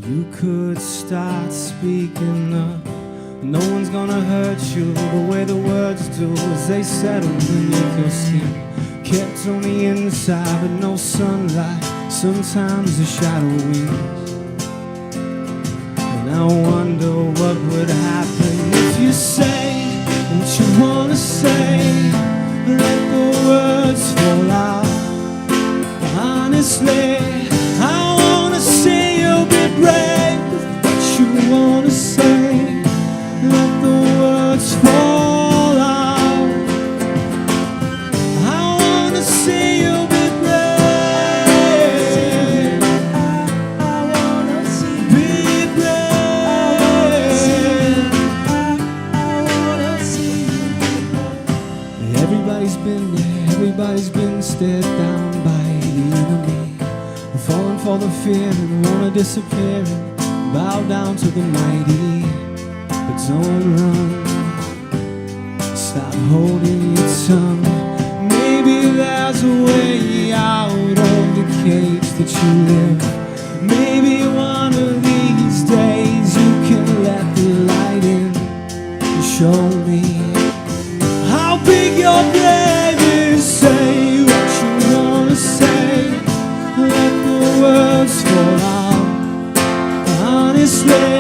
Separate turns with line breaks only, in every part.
You could start speaking up. No one's gonna hurt you the way the words do as they settle beneath your skin. Kept on the inside but no sunlight. Sometimes the shadow wins. And I wonder what would happen if you say what you wanna say. Let the words fall out. Honestly, I wanna see you be brave with what you wanna say. Let the words fall out. I wanna see you be brave. I wanna see you be brave. I wanna see you be brave. Everybody's been there, everybody's been stared down by the enemy. Falling for the fear and wanna disappear and bow down to the mighty. But don't run, stop holding your tongue. Maybe there's a way out of the cage that you live. Maybe one of these days you can let the light in and show me how big your brave is. Say what you wanna say. Let the words fall out. Honestly,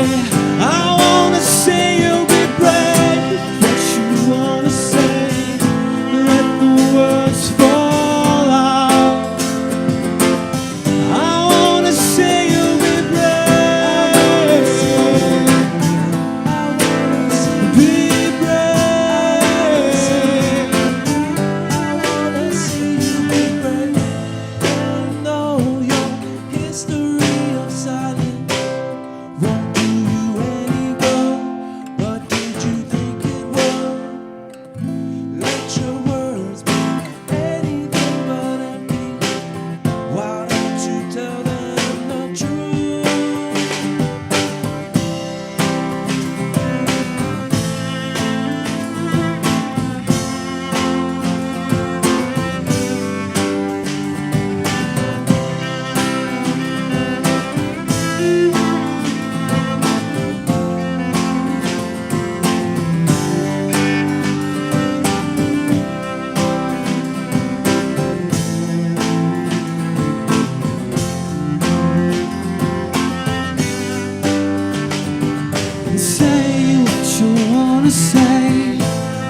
I wanna see you be brave. What you wanna say. Let the words fall out. I wanna see you be brave. Be brave. I wanna see you be brave. Don't know your history of silence. Won't do you any good. What did you think it was? Let your words be anything but empty. Why don't you tell them the truth? Say what you wanna say.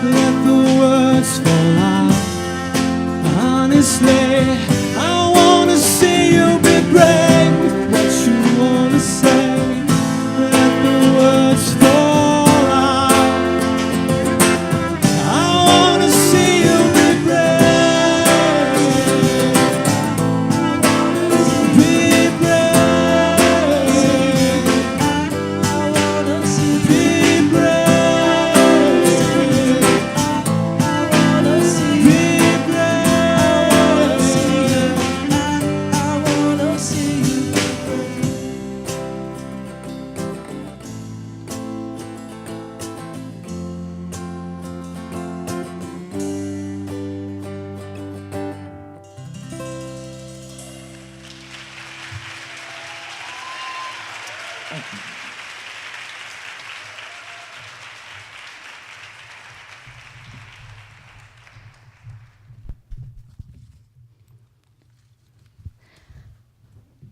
Let the words fall out. Honestly, I wanna see you be brave with what you wanna say. Let the words fall out. I wanna see you be brave. Be brave. I wanna see you be brave. I wanna see you be brave. I wanna see you be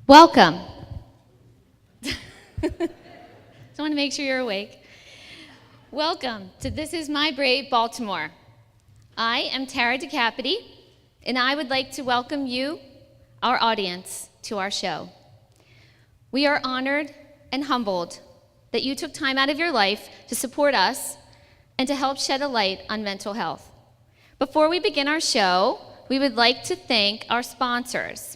Welcome. Just want to make sure you're awake. Welcome to This Is My Brave Baltimore. I am Tara DeCapite, and I would like to welcome you, our audience, to our show. We are honored and humbled that you took time out of your life to support us and to help shed a light on mental health. Before we begin our show, we would like to thank our sponsors.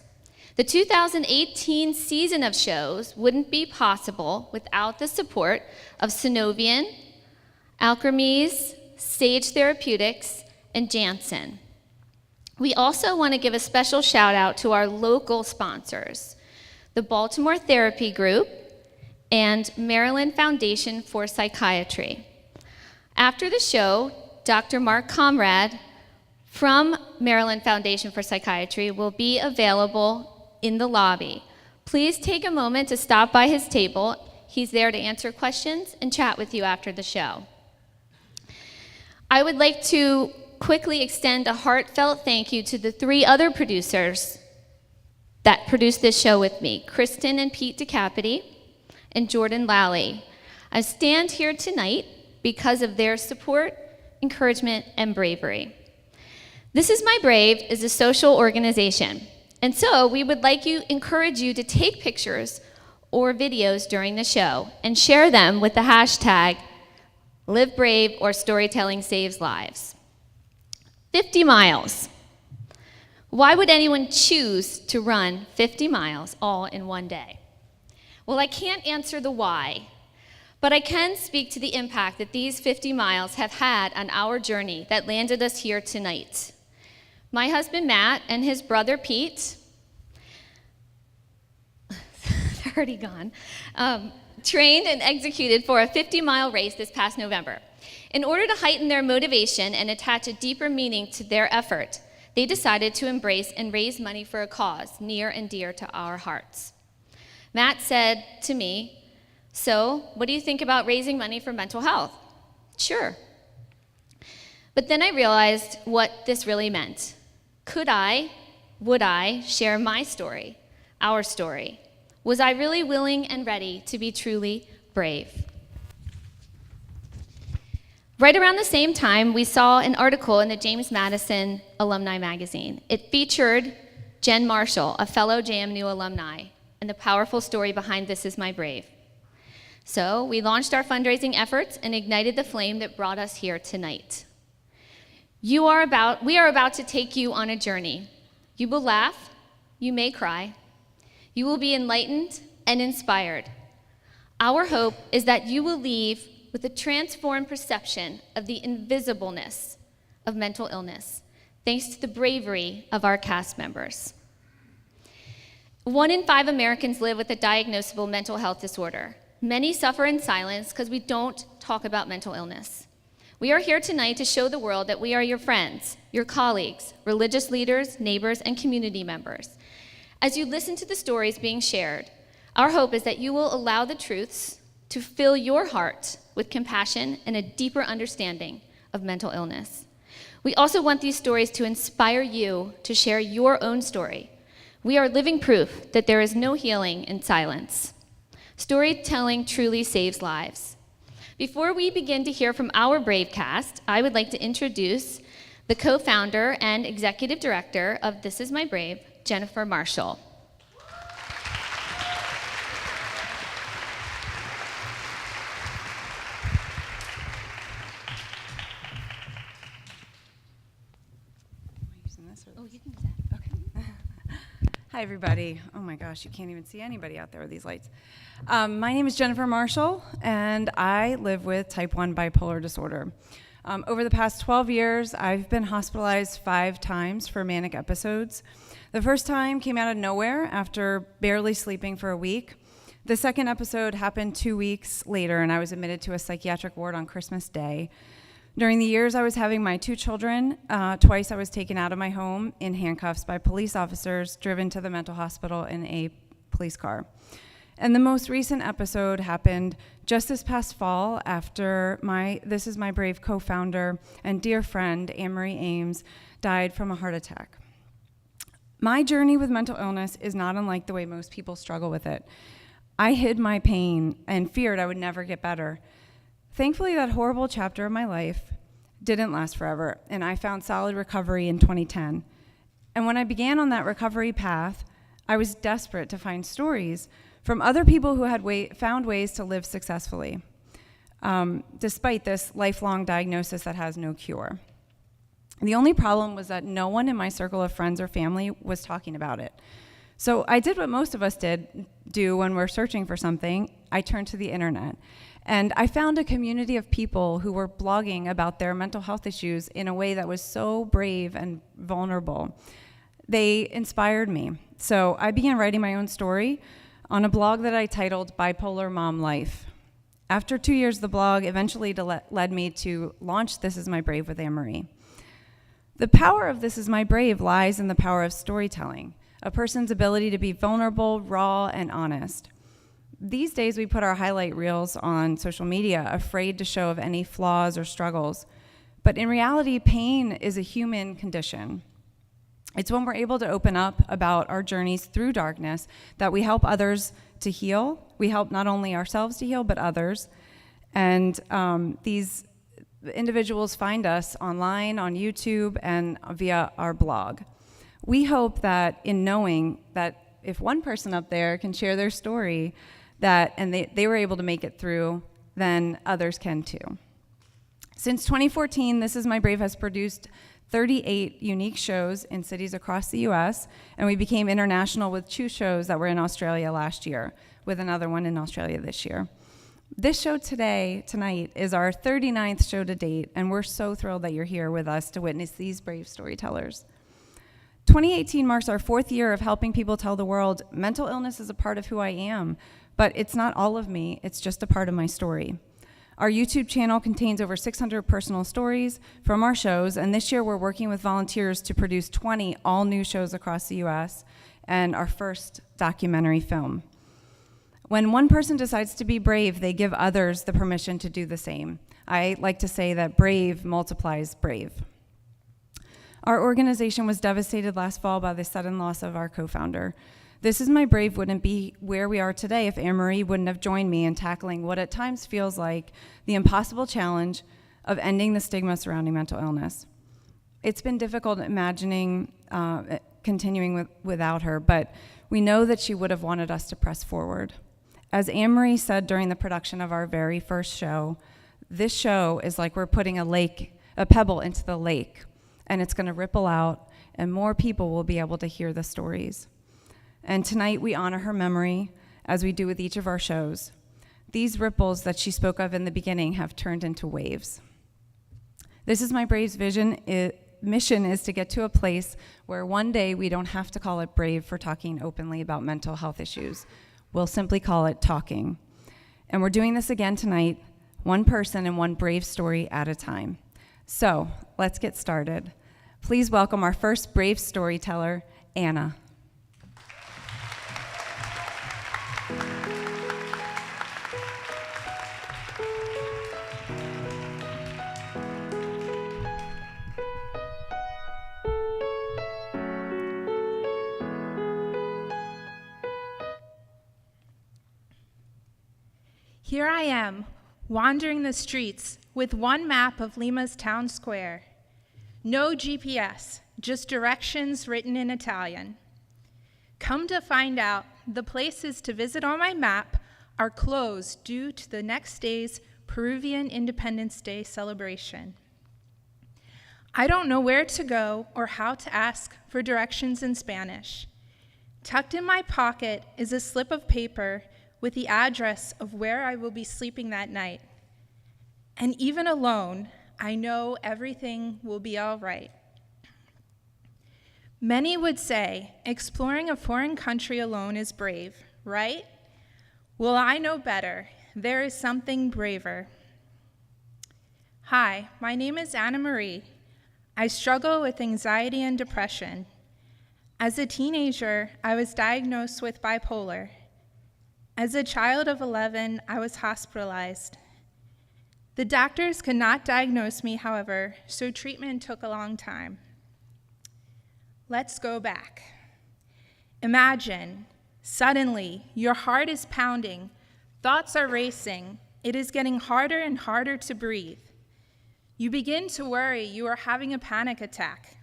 The 2018 season of shows wouldn't be possible without the support of Synovian, Alkermes, Sage Therapeutics, and Janssen. We also want to give a special shout out to our local sponsors, the Baltimore Therapy Group and Maryland Foundation for Psychiatry. After the show, Dr. Mark Comrade from Maryland Foundation for Psychiatry will be available in the lobby. Please take a moment to stop by his table. He's there to answer questions and chat with you after the show. I would like to quickly extend a heartfelt thank you to the 3 other producers that produced this show with me, Kristin and Pete DeCapite and Jordan Lally. I stand here tonight because of their support, encouragement, and bravery. This Is My Brave is a social organization, and so we would encourage you to take pictures or videos during the show and share them with the hashtag Live Brave or Storytelling Saves Lives. 50 miles. Why would anyone choose to run 50 miles all in one day? Well, I can't answer the why, but I can speak to the impact that these 50 miles have had on our journey that landed us here tonight. My husband, Matt, and his brother, Pete, they're already gone, trained and executed for a 50-mile race this past November. In order to heighten their motivation and attach a deeper meaning to their effort, they decided to embrace and raise money for a cause near and dear to our hearts. Matt said to me, "So, what do you think about raising money for mental health?" "Sure." But then I realized what this really meant. Would I share my story, our story? Was I really willing and ready to be truly brave? Right around the same time, we saw an article in the James Madison Alumni Magazine. It featured Jen Marshall, a fellow JMU alumni, and the powerful story behind This Is My Brave. So we launched our fundraising efforts and ignited the flame that brought us here tonight. We are about to take you on a journey. You will laugh, you may cry, you will be enlightened and inspired. Our hope is that you will leave with a transformed perception of the invisibleness of mental illness, thanks to the bravery of our cast members. 1 in 5 Americans live with a diagnosable mental health disorder. Many suffer in silence because we don't talk about mental illness. We are here tonight to show the world that we are your friends, your colleagues, religious leaders, neighbors, and community members. As you listen to the stories being shared, our hope is that you will allow the truths to fill your heart with compassion and a deeper understanding of mental illness. We also want these stories to inspire you to share your own story. We are living proof that there is no healing in silence. Storytelling truly saves lives. Before we begin to hear from our Brave cast, I would like to introduce the co-founder and executive director of This Is My Brave, Jennifer Marshall.
Oh, you can use that. Okay. Hi, everybody. Oh my gosh, you can't even see anybody out there with these lights. My name is Jennifer Marshall, and I live with type 1 bipolar disorder. Over the past 12 years, I've been hospitalized 5 times for manic episodes. The first time came out of nowhere after barely sleeping for a week. The second episode happened 2 weeks later, and I was admitted to a psychiatric ward on Christmas Day. During the years I was having my 2 children, twice I was taken out of my home in handcuffs by police officers, driven to the mental hospital in a police car. And the most recent episode happened just this past fall after my This Is My Brave co-founder and dear friend, Anne-Marie Ames, died from a heart attack. My journey with mental illness is not unlike the way most people struggle with it. I hid my pain and feared I would never get better. Thankfully, that horrible chapter of my life didn't last forever, and I found solid recovery in 2010. And when I began on that recovery path, I was desperate to find stories from other people who had found ways to live successfully, despite this lifelong diagnosis that has no cure. The only problem was that no one in my circle of friends or family was talking about it. So I did what most of us do when we're searching for something. I turned to the internet. And I found a community of people who were blogging about their mental health issues in a way that was so brave and vulnerable. They inspired me. So I began writing my own story on a blog that I titled Bipolar Mom Life. After 2 years, the blog eventually led me to launch This Is My Brave with Anne-Marie. The power of This Is My Brave lies in the power of storytelling, a person's ability to be vulnerable, raw, and honest. These days, we put our highlight reels on social media, afraid to show of any flaws or struggles. But in reality, pain is a human condition. It's when we're able to open up about our journeys through darkness that we help others to heal. We help not only ourselves to heal, but others. And these individuals find us online, on YouTube, and via our blog. We hope that in knowing that if one person up there can share their story, and they were able to make it through, then others can too. Since 2014, This Is My Brave has produced 38 unique shows in cities across the US, and we became international with 2 shows that were in Australia last year, with another one in Australia this year. This show tonight, is our 39th show to date, and we're so thrilled that you're here with us to witness these brave storytellers. 2018 marks our 4th year of helping people tell the world mental illness is a part of who I am, but it's not all of me, it's just a part of my story. Our YouTube channel contains over 600 personal stories from our shows, and this year we're working with volunteers to produce 20 all-new shows across the US and our first documentary film. When one person decides to be brave, they give others the permission to do the same. I like to say that brave multiplies brave. Our organization was devastated last fall by the sudden loss of our co-founder. This Is My Brave wouldn't be where we are today if Anne-Marie wouldn't have joined me in tackling what at times feels like the impossible challenge of ending the stigma surrounding mental illness. It's been difficult imagining continuing without her, but we know that she would have wanted us to press forward. As Anne-Marie said during the production of our very first show, this show is like we're putting a pebble into the lake, and it's going to ripple out, and more people will be able to hear the stories. And tonight we honor her memory, as we do with each of our shows. These ripples that she spoke of in the beginning have turned into waves. This Is My Brave's mission is to get to a place where one day we don't have to call it brave for talking openly about mental health issues. We'll simply call it talking. And we're doing this again tonight, one person and one brave story at a time. So let's get started. Please welcome our first brave storyteller, Anna.
Here I am, wandering the streets with one map of Lima's town square. No GPS, just directions written in Italian. Come to find out, the places to visit on my map are closed due to the next day's Peruvian Independence Day celebration. I don't know where to go or how to ask for directions in Spanish. Tucked in my pocket is a slip of paper with the address of where I will be sleeping that night. And even alone, I know everything will be all right. Many would say exploring a foreign country alone is brave, right? Well, I know better. There is something braver. Hi, my name is Anna Marie. I struggle with anxiety and depression. As a teenager, I was diagnosed with bipolar. As a child of 11, I was hospitalized. The doctors could not diagnose me, however, so treatment took a long time. Let's go back. Imagine, suddenly, your heart is pounding, thoughts are racing, it is getting harder and harder to breathe. You begin to worry you are having a panic attack.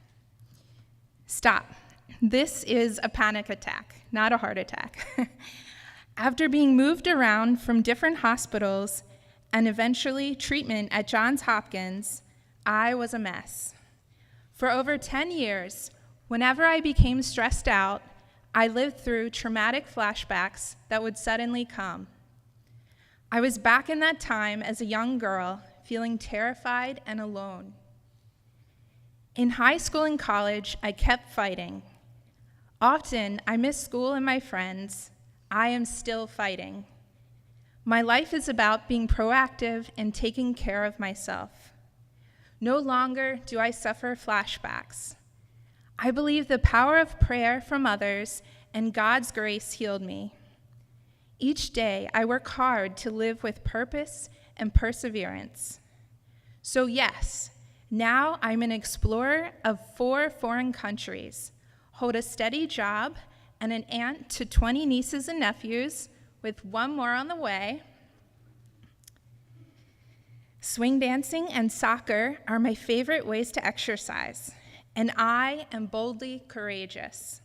Stop. This is a panic attack, not a heart attack. After being moved around from different hospitals and eventually treatment at Johns Hopkins, I was a mess. For over 10 years, whenever I became stressed out, I lived through traumatic flashbacks that would suddenly come. I was back in that time as a young girl, feeling terrified and alone. In high school and college, I kept fighting. Often, I missed school and my friends. I am still fighting. My life is about being proactive and taking care of myself. No longer do I suffer flashbacks. I believe the power of prayer from others and God's grace healed me. Each day, I work hard to live with purpose and perseverance. So yes, now I'm an explorer of 4 foreign countries, hold a steady job, and an aunt to 20 nieces and nephews, with 1 more on the way. Swing dancing and soccer are my favorite ways to exercise, and I am boldly courageous.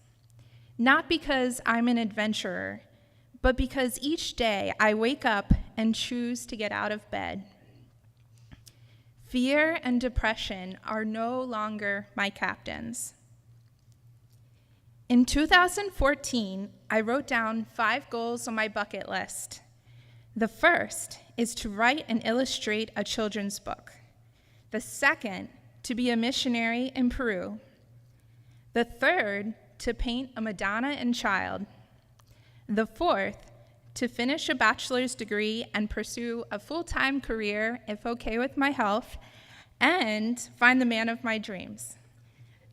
Not because I'm an adventurer, but because each day I wake up and choose to get out of bed. Fear and depression are no longer my captains. In 2014, I wrote down 5 goals on my bucket list. The first is to write and illustrate a children's book. The second, to be a missionary in Peru. The third, to paint a Madonna and Child. The fourth, to finish a bachelor's degree and pursue a full-time career, if okay with my health, and find the man of my dreams.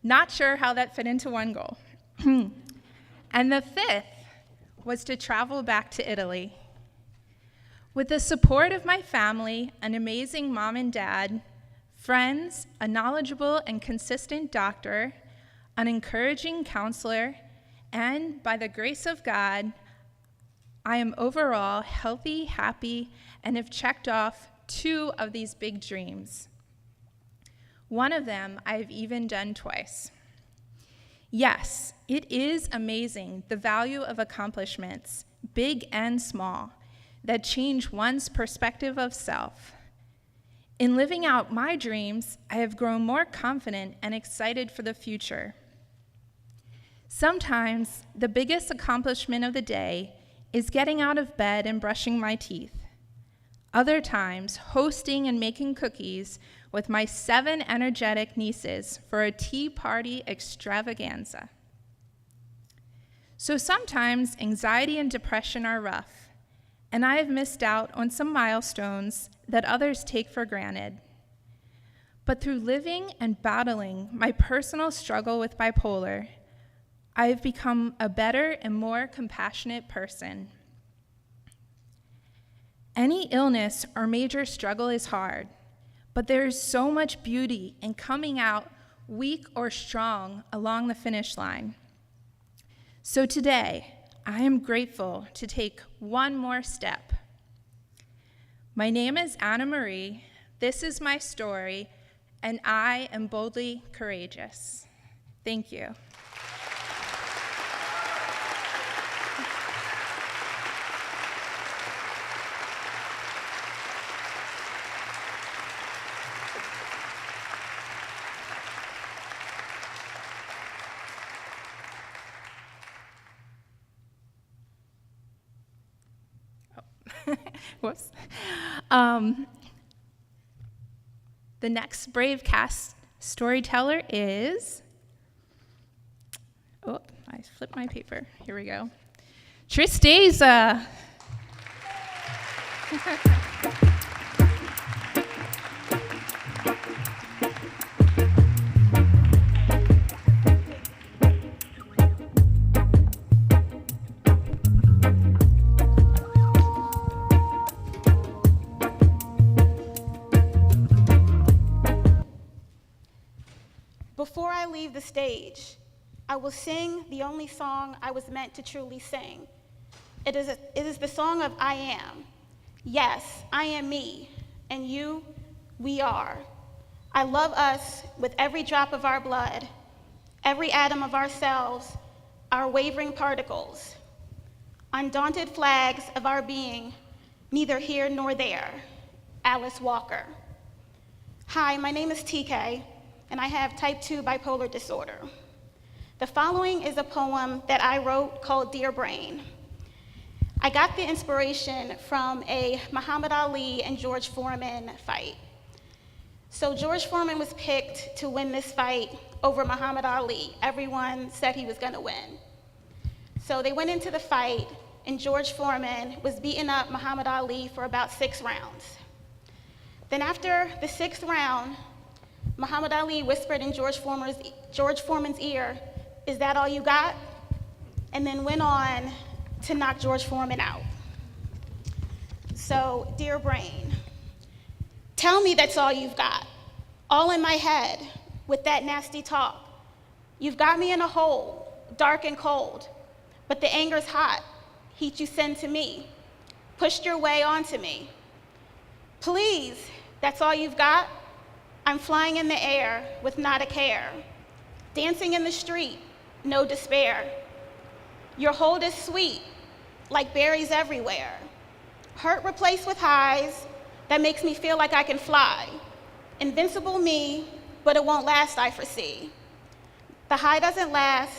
Not sure how that fit into 1 goal. And the fifth was to travel back to Italy. With the support of my family, an amazing mom and dad, friends, a knowledgeable and consistent doctor, an encouraging counselor, and by the grace of God, I am overall healthy, happy, and have checked off 2 of these big dreams. One of them I've even done twice. Yes, it is amazing the value of accomplishments, big and small, that change one's perspective of self. In living out my dreams, I have grown more confident and excited for the future. Sometimes the biggest accomplishment of the day is getting out of bed and brushing my teeth. Other times, hosting and making cookies with my 7 energetic nieces for a tea party extravaganza. So sometimes anxiety and depression are rough, and I have missed out on some milestones that others take for granted. But through living and battling my personal struggle with bipolar, I have become a better and more compassionate person. Any illness or major struggle is hard, but there is so much beauty in coming out weak or strong along the finish line. So today, I am grateful to take 1 more step. My name is Anna Marie, this is my story, and I am boldly courageous. Thank you. Whoops. The next Brave Cast storyteller is, oh, I flipped my paper. Here we go. Tristeza.
Before I leave the stage, I will sing the only song I was meant to truly sing. It is the song of I am. Yes, I am me, and you, we are. I love us with every drop of our blood, every atom of ourselves, our wavering particles, undaunted flags of our being, neither here nor there. Alice Walker. Hi, my name is TK, and I have type 2 bipolar disorder. The following is a poem that I wrote called Dear Brain. I got the inspiration from a Muhammad Ali and George Foreman fight. So George Foreman was picked to win this fight over Muhammad Ali. Everyone said he was gonna win. So they went into the fight, and George Foreman was beating up Muhammad Ali for about 6 rounds. Then after the 6th round, Muhammad Ali whispered in George Foreman's ear, "Is that all you got?" And then went on to knock George Foreman out. So, dear brain, tell me that's all you've got, all in my head with that nasty talk. You've got me in a hole, dark and cold, but the anger's hot, heat you send to me, pushed your way onto me. Please, that's all you've got? I'm flying in the air with not a care, dancing in the street, no despair. Your hold is sweet, like berries everywhere. Hurt replaced with highs, that makes me feel like I can fly. Invincible me, but it won't last, I foresee. The high doesn't last,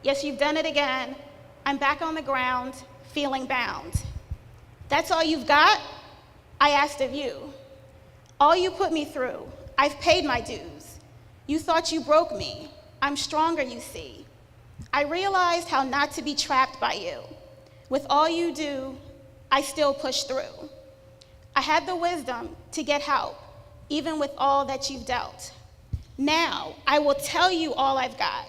yes, you've done it again. I'm back on the ground, feeling bound. That's all you've got? I asked of you. All you put me through, I've paid my dues. You thought you broke me, I'm stronger, you see. I realized how not to be trapped by you. With all you do, I still push through. I had the wisdom to get help, even with all that you've dealt. Now, I will tell you all I've got.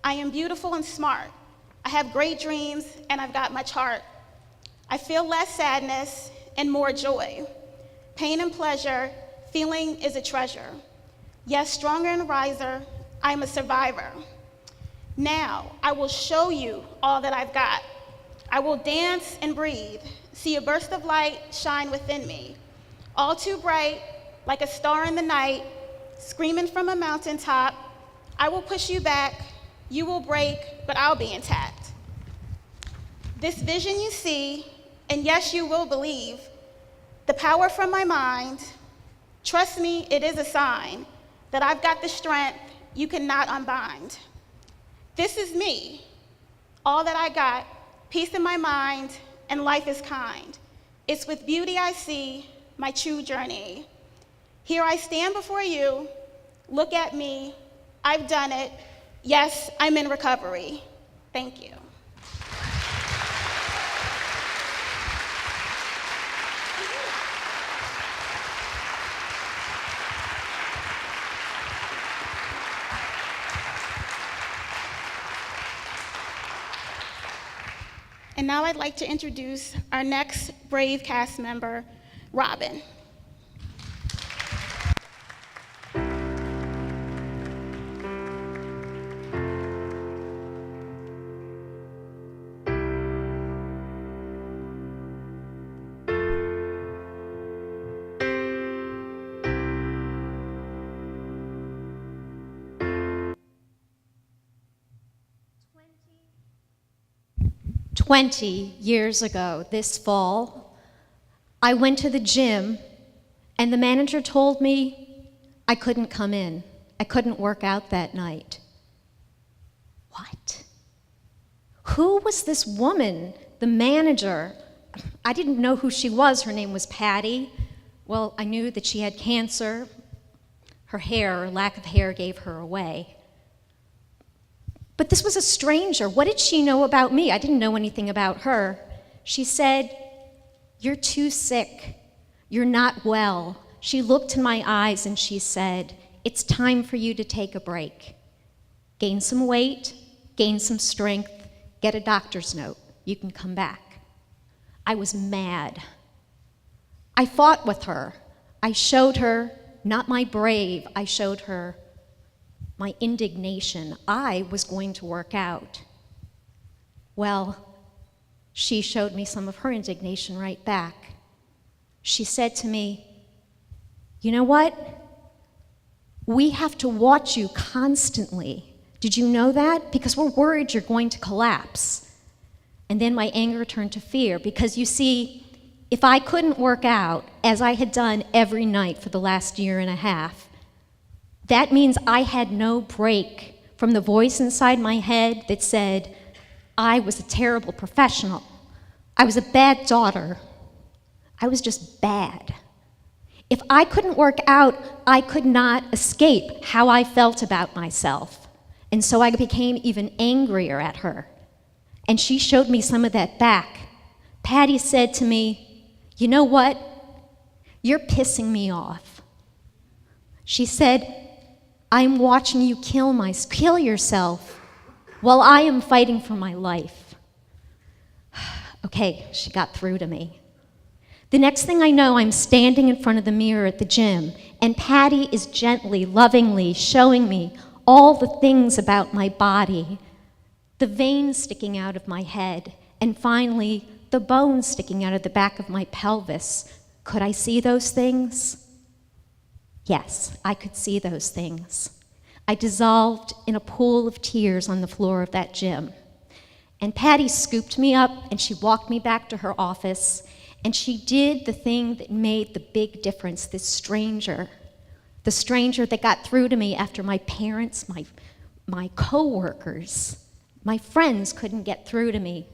I am beautiful and smart. I have great dreams, and I've got much heart. I feel less sadness and more joy. Pain and pleasure, feeling is a treasure. Yes, stronger and riser, I am a survivor. Now, I will show you all that I've got. I will dance and breathe, see a burst of light shine within me. All too bright, like a star in the night, screaming from a mountaintop. I will push you back, you will break, but I'll be intact. This vision you see, and yes, you will believe, the power from my mind, trust me, it is a sign that I've got the strength you cannot unbind. This is me, all that I got, peace in my mind, and life is kind. It's with beauty I see my true journey. Here I stand before you, look at me, I've done it. Yes, I'm in recovery. Thank you. And now I'd like to introduce our next brave cast member, Robin.
Years ago, this fall, I went to the gym and the manager told me I couldn't come in. I couldn't work out that night. What? Who was this woman, the manager? I didn't know who she was. Her name was Patty. Well, I knew that she had cancer. Her hair, or lack of hair, gave her away. But this was a stranger. What did she know about me? I didn't know anything about her. She said, "You're too sick. You're not well." She looked in my eyes and she said, "It's time for you to take a break. Gain some weight, gain some strength, get a doctor's note. You can come back." I was mad. I fought with her. I showed her, not my brave, I showed her my indignation. I was going to work out. Well, she showed me some of her indignation right back. She said to me, "You know what? We have to watch you constantly. Did you know that? Because we're worried you're going to collapse." And then my anger turned to fear, because you see, if I couldn't work out, as I had done every night for the last year and a half, that means I had no break from the voice inside my head that said I was a terrible professional. I was a bad daughter. I was just bad. If I couldn't work out, I could not escape how I felt about myself. And so I became even angrier at her. And she showed me some of that back. Patty said to me, "You know what? You're pissing me off." She said,
I'm watching you kill yourself while I am fighting for my life. Okay, she got through to me. The next thing I know, I'm standing in front of the mirror at the gym, and Patty is gently, lovingly showing me all the things about my body, the veins sticking out of my head, and finally, the bones sticking out of the back of my pelvis. Could I see those things? Yes, I could see those things. I dissolved in a pool of tears on the floor of that gym. And Patty scooped me up, and she walked me back to her office, and she did the thing that made the big difference, the stranger that got through to me after my parents, my coworkers, my friends couldn't get through to me.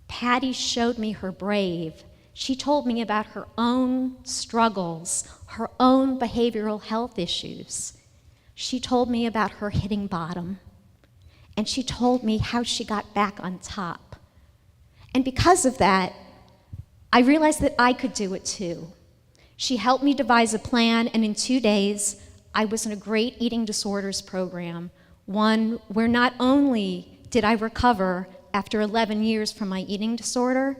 Patty showed me her brave. She told me about her own struggles, her own behavioral health issues. She told me about her hitting bottom. And she told me how she got back on top. And because of that, I realized that I could do it too. She helped me devise a plan, and in 2 days, I was in a great eating disorders program, one where not only did I recover after 11 years from my eating disorder,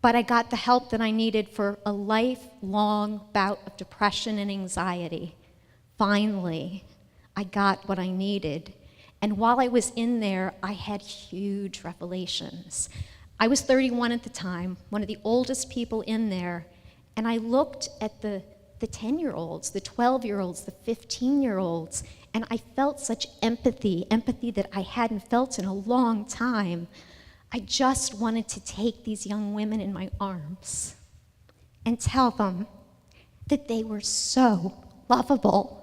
but I got the help that I needed for a lifelong bout of depression and anxiety. Finally, I got what I needed. And while I was in there, I had huge revelations. I was 31 at the time, one of the oldest people in there, and I looked at the 10-year-olds, the 12-year-olds, the 15-year-olds, and I felt such empathy that I hadn't felt in a long time. I just wanted to take these young women in my arms and tell them that they were so lovable.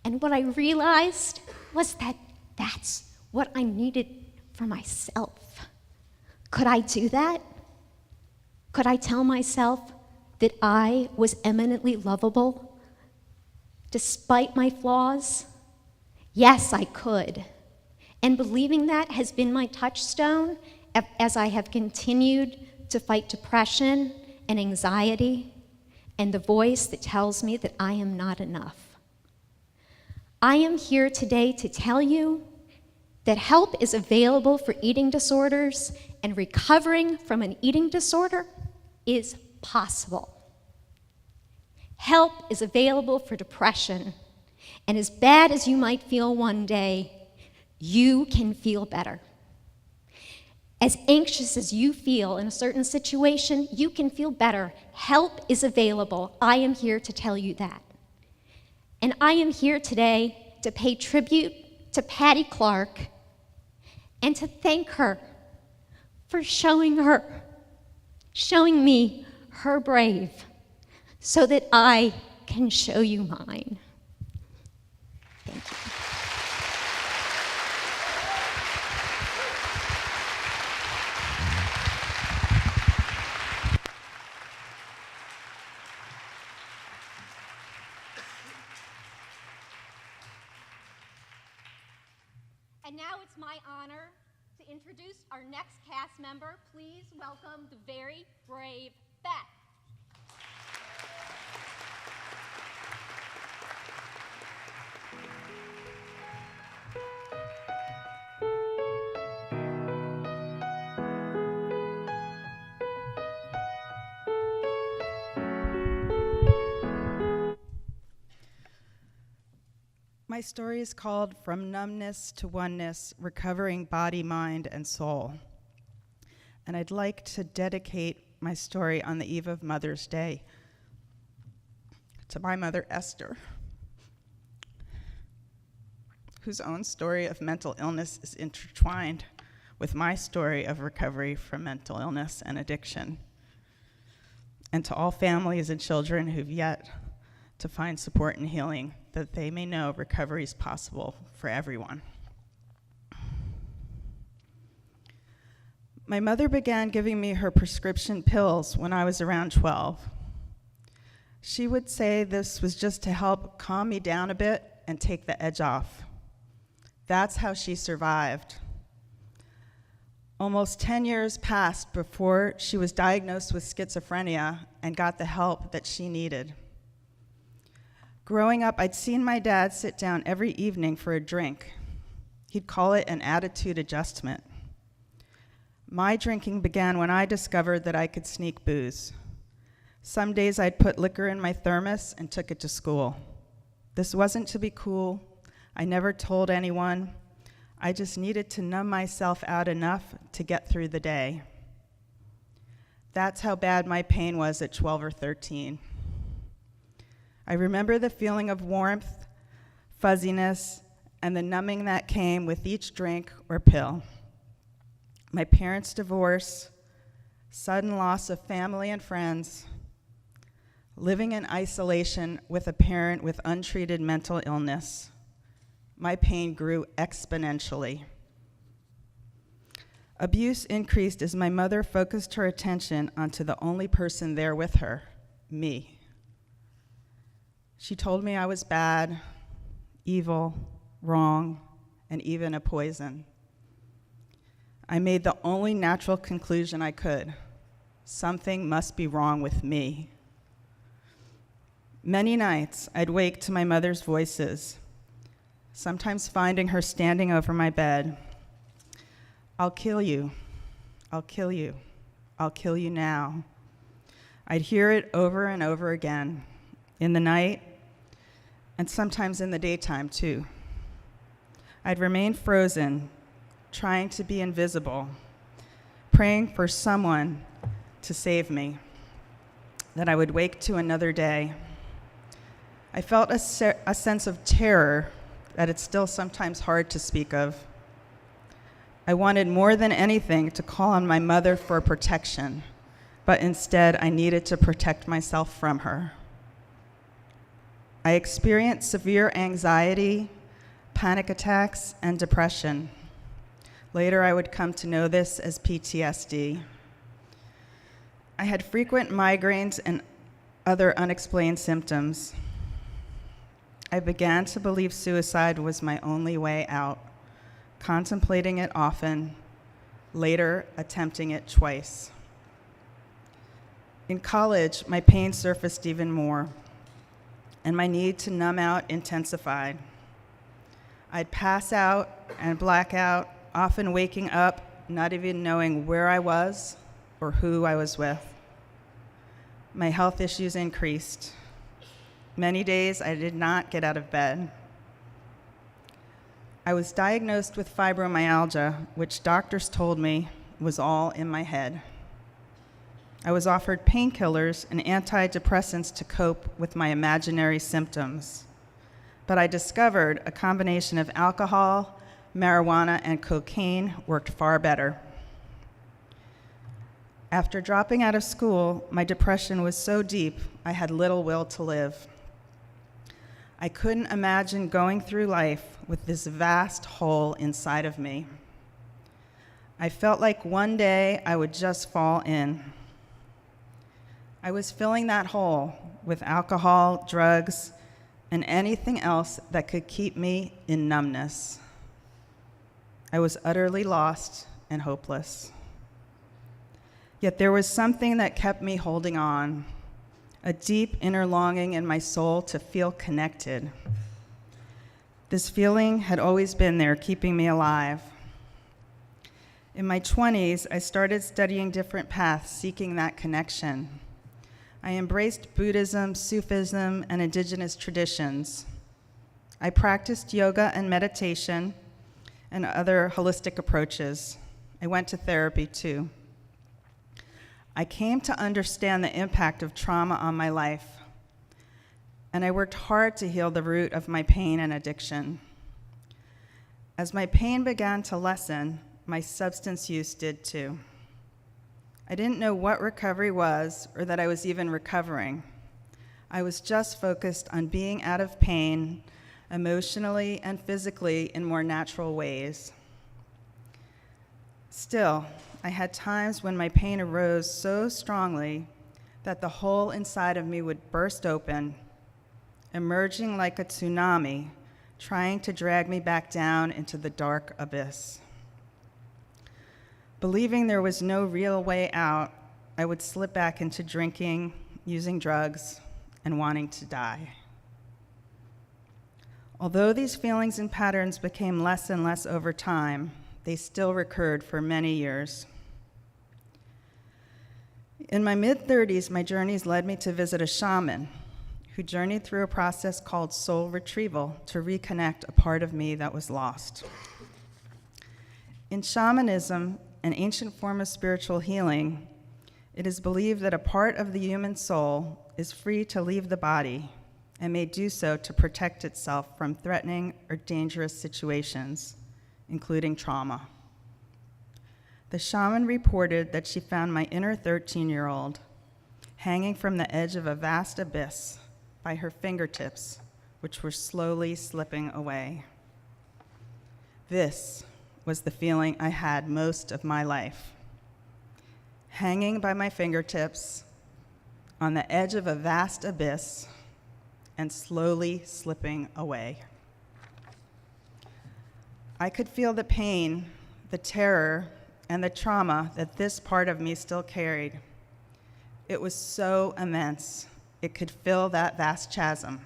And what I realized was that that's what I needed for myself. Could I do that? Could I tell myself that I was eminently lovable despite my flaws? Yes, I could. And believing that has been my touchstone as I have continued to fight depression and anxiety and the voice that tells me that I am not enough. I am here today to tell you that help is available for eating disorders, and recovering from an eating disorder is possible. Help is available for depression, and as bad as you might feel one day, you can feel better. As anxious as you feel in a certain situation, you can feel better. Help is available. I am here to tell you that. And I am here today to pay tribute to Patty Clark and to thank her for showing me her brave so that I can show you mine. Thank you. And now it's my honor to introduce our next cast member. Please welcome the very brave Beth.
My story is called From Numbness to Oneness, Recovering Body, Mind, and Soul. And I'd like to dedicate my story on the eve of Mother's Day to my mother, Esther, whose own story of mental illness is intertwined with my story of recovery from mental illness and addiction. And to all families and children who've yet to find support and healing, that they may know recovery is possible for everyone. My mother began giving me her prescription pills when I was around 12. She would say this was just to help calm me down a bit and take the edge off. That's how she survived. Almost 10 years passed before she was diagnosed with schizophrenia and got the help that she needed. Growing up, I'd seen my dad sit down every evening for a drink. He'd call it an attitude adjustment. My drinking began when I discovered that I could sneak booze. Some days I'd put liquor in my thermos and took it to school. This wasn't to be cool. I never told anyone. I just needed to numb myself out enough to get through the day. That's how bad my pain was at 12 or 13. I remember the feeling of warmth, fuzziness, and the numbing that came with each drink or pill. My parents' divorce, sudden loss of family and friends, living in isolation with a parent with untreated mental illness. My pain grew exponentially. Abuse increased as my mother focused her attention onto the only person there with her, me. She told me I was bad, evil, wrong, and even a poison. I made the only natural conclusion I could. Something must be wrong with me. Many nights, I'd wake to my mother's voices, sometimes finding her standing over my bed. I'll kill you. I'll kill you. I'll kill you now. I'd hear it over and over again, in the night, and sometimes in the daytime too. I'd remain frozen, trying to be invisible, praying for someone to save me, that I would wake to another day. I felt a sense of terror that it's still sometimes hard to speak of. I wanted more than anything to call on my mother for protection, but instead I needed to protect myself from her. I experienced severe anxiety, panic attacks, and depression. Later, I would come to know this as PTSD. I had frequent migraines and other unexplained symptoms. I began to believe suicide was my only way out, contemplating it often, later attempting it twice. In college, my pain surfaced even more, and my need to numb out intensified. I'd pass out and black out, often waking up, not even knowing where I was or who I was with. My health issues increased. Many days I did not get out of bed. I was diagnosed with fibromyalgia, which doctors told me was all in my head. I was offered painkillers and antidepressants to cope with my imaginary symptoms. But I discovered a combination of alcohol, marijuana, and cocaine worked far better. After dropping out of school, my depression was so deep, I had little will to live. I couldn't imagine going through life with this vast hole inside of me. I felt like one day I would just fall in. I was filling that hole with alcohol, drugs, and anything else that could keep me in numbness. I was utterly lost and hopeless. Yet there was something that kept me holding on, a deep inner longing in my soul to feel connected. This feeling had always been there, keeping me alive. In my 20s, I started studying different paths, seeking that connection. I embraced Buddhism, Sufism, and indigenous traditions. I practiced yoga and meditation and other holistic approaches. I went to therapy too. I came to understand the impact of trauma on my life, and I worked hard to heal the root of my pain and addiction. As my pain began to lessen, my substance use did too. I didn't know what recovery was or that I was even recovering. I was just focused on being out of pain emotionally and physically in more natural ways. Still, I had times when my pain arose so strongly that the hole inside of me would burst open, emerging like a tsunami, trying to drag me back down into the dark abyss. Believing there was no real way out, I would slip back into drinking, using drugs, and wanting to die. Although these feelings and patterns became less and less over time, they still recurred for many years. In my mid-30s, my journeys led me to visit a shaman who journeyed through a process called soul retrieval to reconnect a part of me that was lost. In shamanism, an ancient form of spiritual healing, it is believed that a part of the human soul is free to leave the body and may do so to protect itself from threatening or dangerous situations, including trauma. The shaman reported that she found my inner 13-year-old hanging from the edge of a vast abyss by her fingertips, which were slowly slipping away. This was the feeling I had most of my life. Hanging by my fingertips on the edge of a vast abyss and slowly slipping away. I could feel the pain, the terror, and the trauma that this part of me still carried. It was so immense, it could fill that vast chasm.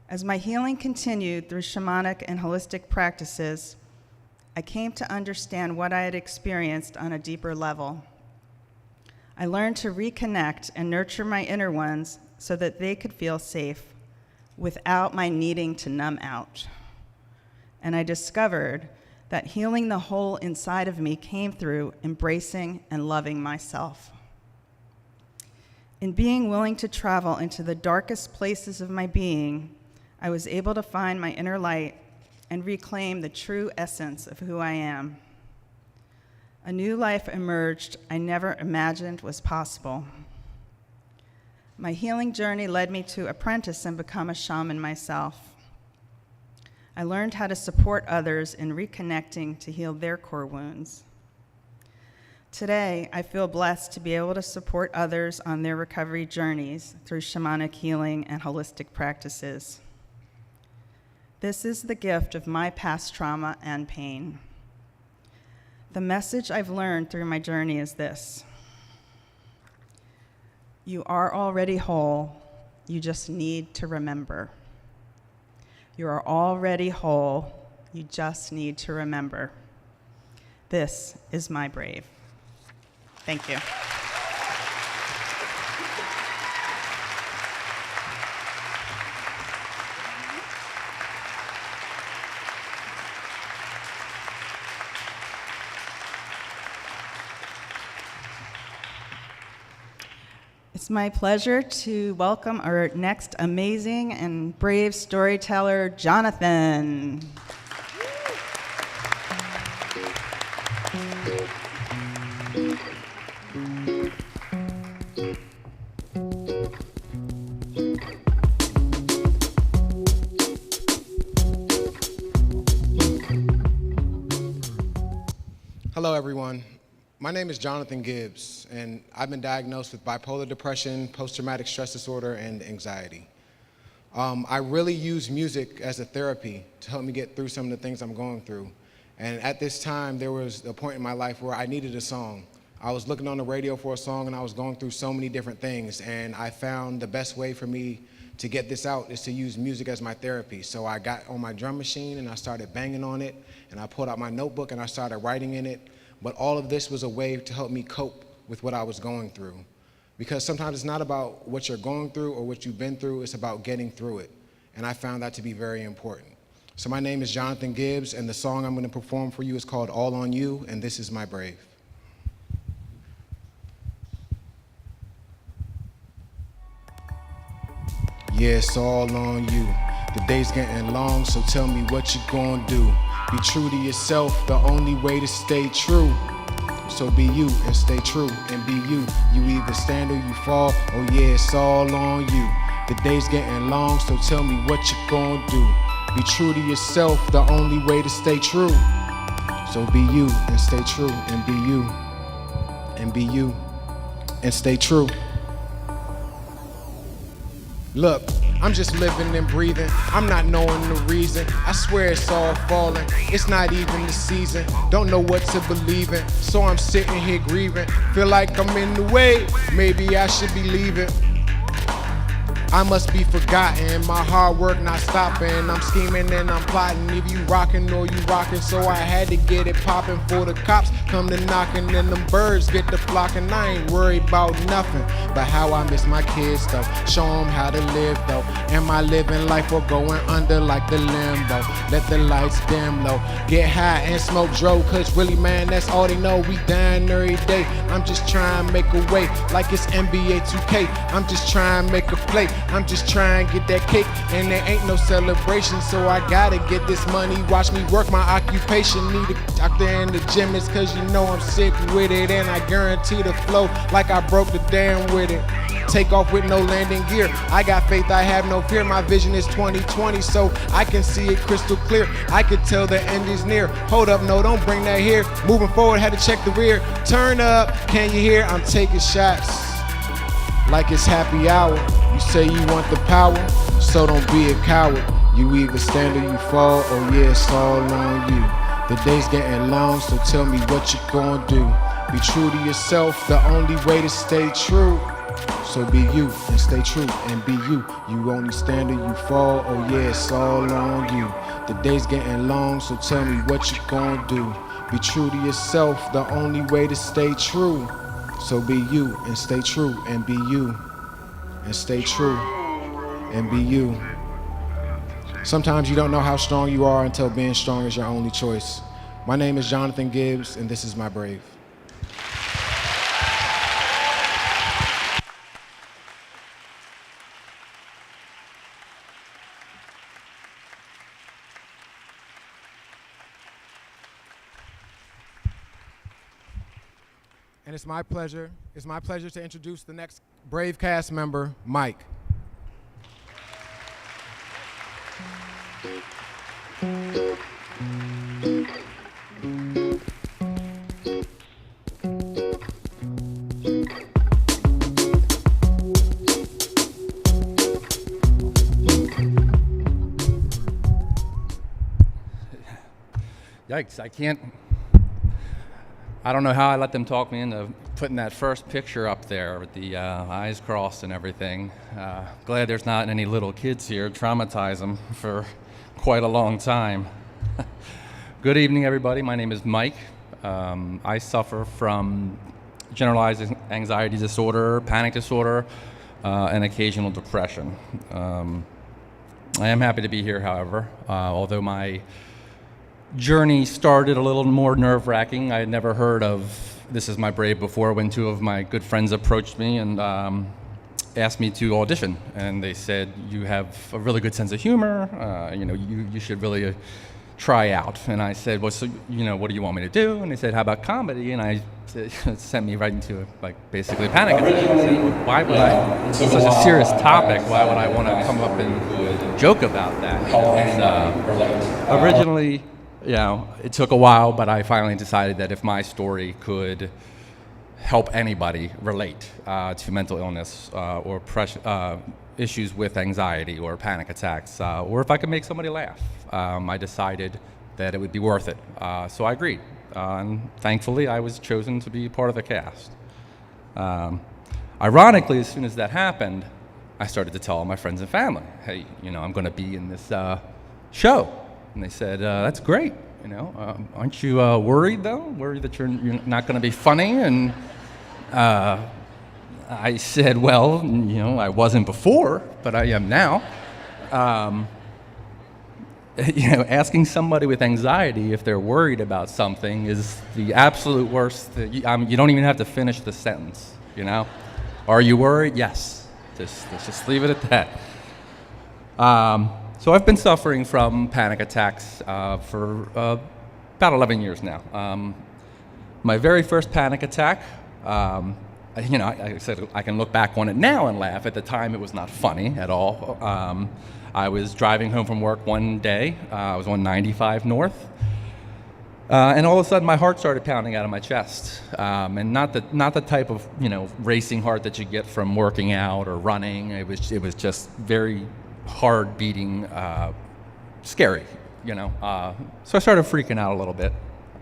As my healing continued through shamanic and holistic practices, I came to understand what I had experienced on a deeper level. I learned to reconnect and nurture my inner ones so that they could feel safe without my needing to numb out. And I discovered that healing the hole inside of me came through embracing and loving myself. In being willing to travel into the darkest places of my being, I was able to find my inner light and reclaim the true essence of who I am. A new life emerged I never imagined was possible. My healing journey led me to apprentice and become a shaman myself. I learned how to support others in reconnecting to heal their core wounds. Today, I feel blessed to be able to support others on their recovery journeys through shamanic healing and holistic practices. This is the gift of my past trauma and pain. The message I've learned through my journey is this: you are already whole, you just need to remember. You are already whole, you just need to remember. This is my brave. Thank you. It's my pleasure to welcome our next amazing and brave storyteller, Jonathan.
Hello, everyone. My name is Jonathan Gibbs, and I've been diagnosed with bipolar depression, post-traumatic stress disorder, and anxiety. I really use music as a therapy to help me get through some of the things I'm going through. And at this time, there was a point in my life where I needed a song. I was looking on the radio for a song, and I was going through so many different things, and I found the best way for me to get this out is to use music as my therapy. So I got on my drum machine, and I started banging on it, and I pulled out my notebook, and I started writing in it. But all of this was a way to help me cope with what I was going through. Because sometimes it's not about what you're going through or what you've been through, it's about getting through it. And I found that to be very important. So my name is Jonathan Gibbs, and the song I'm gonna perform for you is called All on You, and this is my brave. Yeah, it's all on you. The day's getting long, so tell me what you gonna do. Be true to yourself, the only way to stay true. So be you and stay true and be you. You either stand or you fall, oh yeah, it's all on you. The day's getting long, so tell me what you gonna do. Be true to yourself, the only way to stay true. So be you and stay true and be you. And be you and stay true. Look, I'm just living and breathing. I'm not knowing the reason. I swear it's all falling. It's not even the season. Don't know what to believe in. So I'm sitting here grieving. Feel like I'm in the way. Maybe I should be leaving. I must be forgotten, my hard work not stopping. I'm scheming and I'm plotting, if you rockin' or you rockin'. So I had to get it poppin' for the cops come to knockin', and them birds get to flockin'. I ain't worried about nothing but how I miss my kids though. Show them how to live though. Am I living life or going under like the limbo? Let the lights dim low, get high and smoke dro, cause really man, that's all they know. We dying every day. I'm just trying to make a way like it's NBA 2K. I'm just trying to make a play. I'm just trying to get that cake, and there ain't no celebration, so I gotta get this money. Watch me work my occupation. Need a doctor in the gym, it's cause you know I'm sick with it, and I guarantee the flow like I broke the dam with it. Take off with no landing gear. I got faith, I have no fear. My vision is 2020, so I can see it crystal clear. I can tell the end is near. Hold up, no, don't bring that here. Moving forward, had to check the rear. Turn up, can you hear? I'm taking shots like it's happy hour. You say you want the power, so don't be a coward. You either stand or you fall, oh yeah, it's all on you. The day's getting long, so tell me what you gonna do. Be true to yourself, the only way to stay true. So be you and stay true and be you. You only stand or you fall, oh yeah, it's all on you. The day's getting long, so tell me what you gonna do. Be true to yourself, the only way to stay true. So be you and stay true and be you. And stay true and be you. Sometimes you don't know how strong you are until being strong is your only choice. My name is Jonathan Gibbs, and this is my Brave. And it's my pleasure to introduce the next Brave cast member, Mike.
Yikes, I don't know how I let them talk me into putting that first picture up there with the eyes crossed and everything. Glad there's not any little kids here, traumatize them for quite a long time. Good evening, everybody. My name is Mike. I suffer from generalized anxiety disorder, panic disorder, and occasional depression. I am happy to be here, however, although my journey started a little more nerve-wracking. I had never heard of This Is My Brave before when two of my good friends approached me and asked me to audition. And they said, you have a really good sense of humor, you should really try out. And I said, well, so, what do you want me to do? And they said, how about comedy? And I sent me right into basically a panic attack. I said, well, why would I, it's such a serious topic, why would I want to come up and joke about that? And originally, it took a while, but I finally decided that if my story could help anybody relate to mental illness or issues with anxiety or panic attacks, or if I could make somebody laugh, I decided that it would be worth it. So I agreed, and thankfully I was chosen to be part of the cast. Ironically, as soon as that happened, I started to tell all my friends and family, hey, I'm going to be in this show. And they said, that's great, aren't you worried though? Worried that you're not going to be funny? And I said, well, I wasn't before, but I am now. Asking somebody with anxiety if they're worried about something is the absolute worst. You don't even have to finish the sentence, Are you worried? Yes. Let's just leave it at that. So I've been suffering from panic attacks for about 11 years now. My very first panic attack, I said I can look back on it now and laugh. At the time, it was not funny at all. I was driving home from work one day. I was on 95 North. And all of a sudden, my heart started pounding out of my chest. And not the type of, racing heart that you get from working out or running. It was just very hard beating, scary, So I started freaking out a little bit,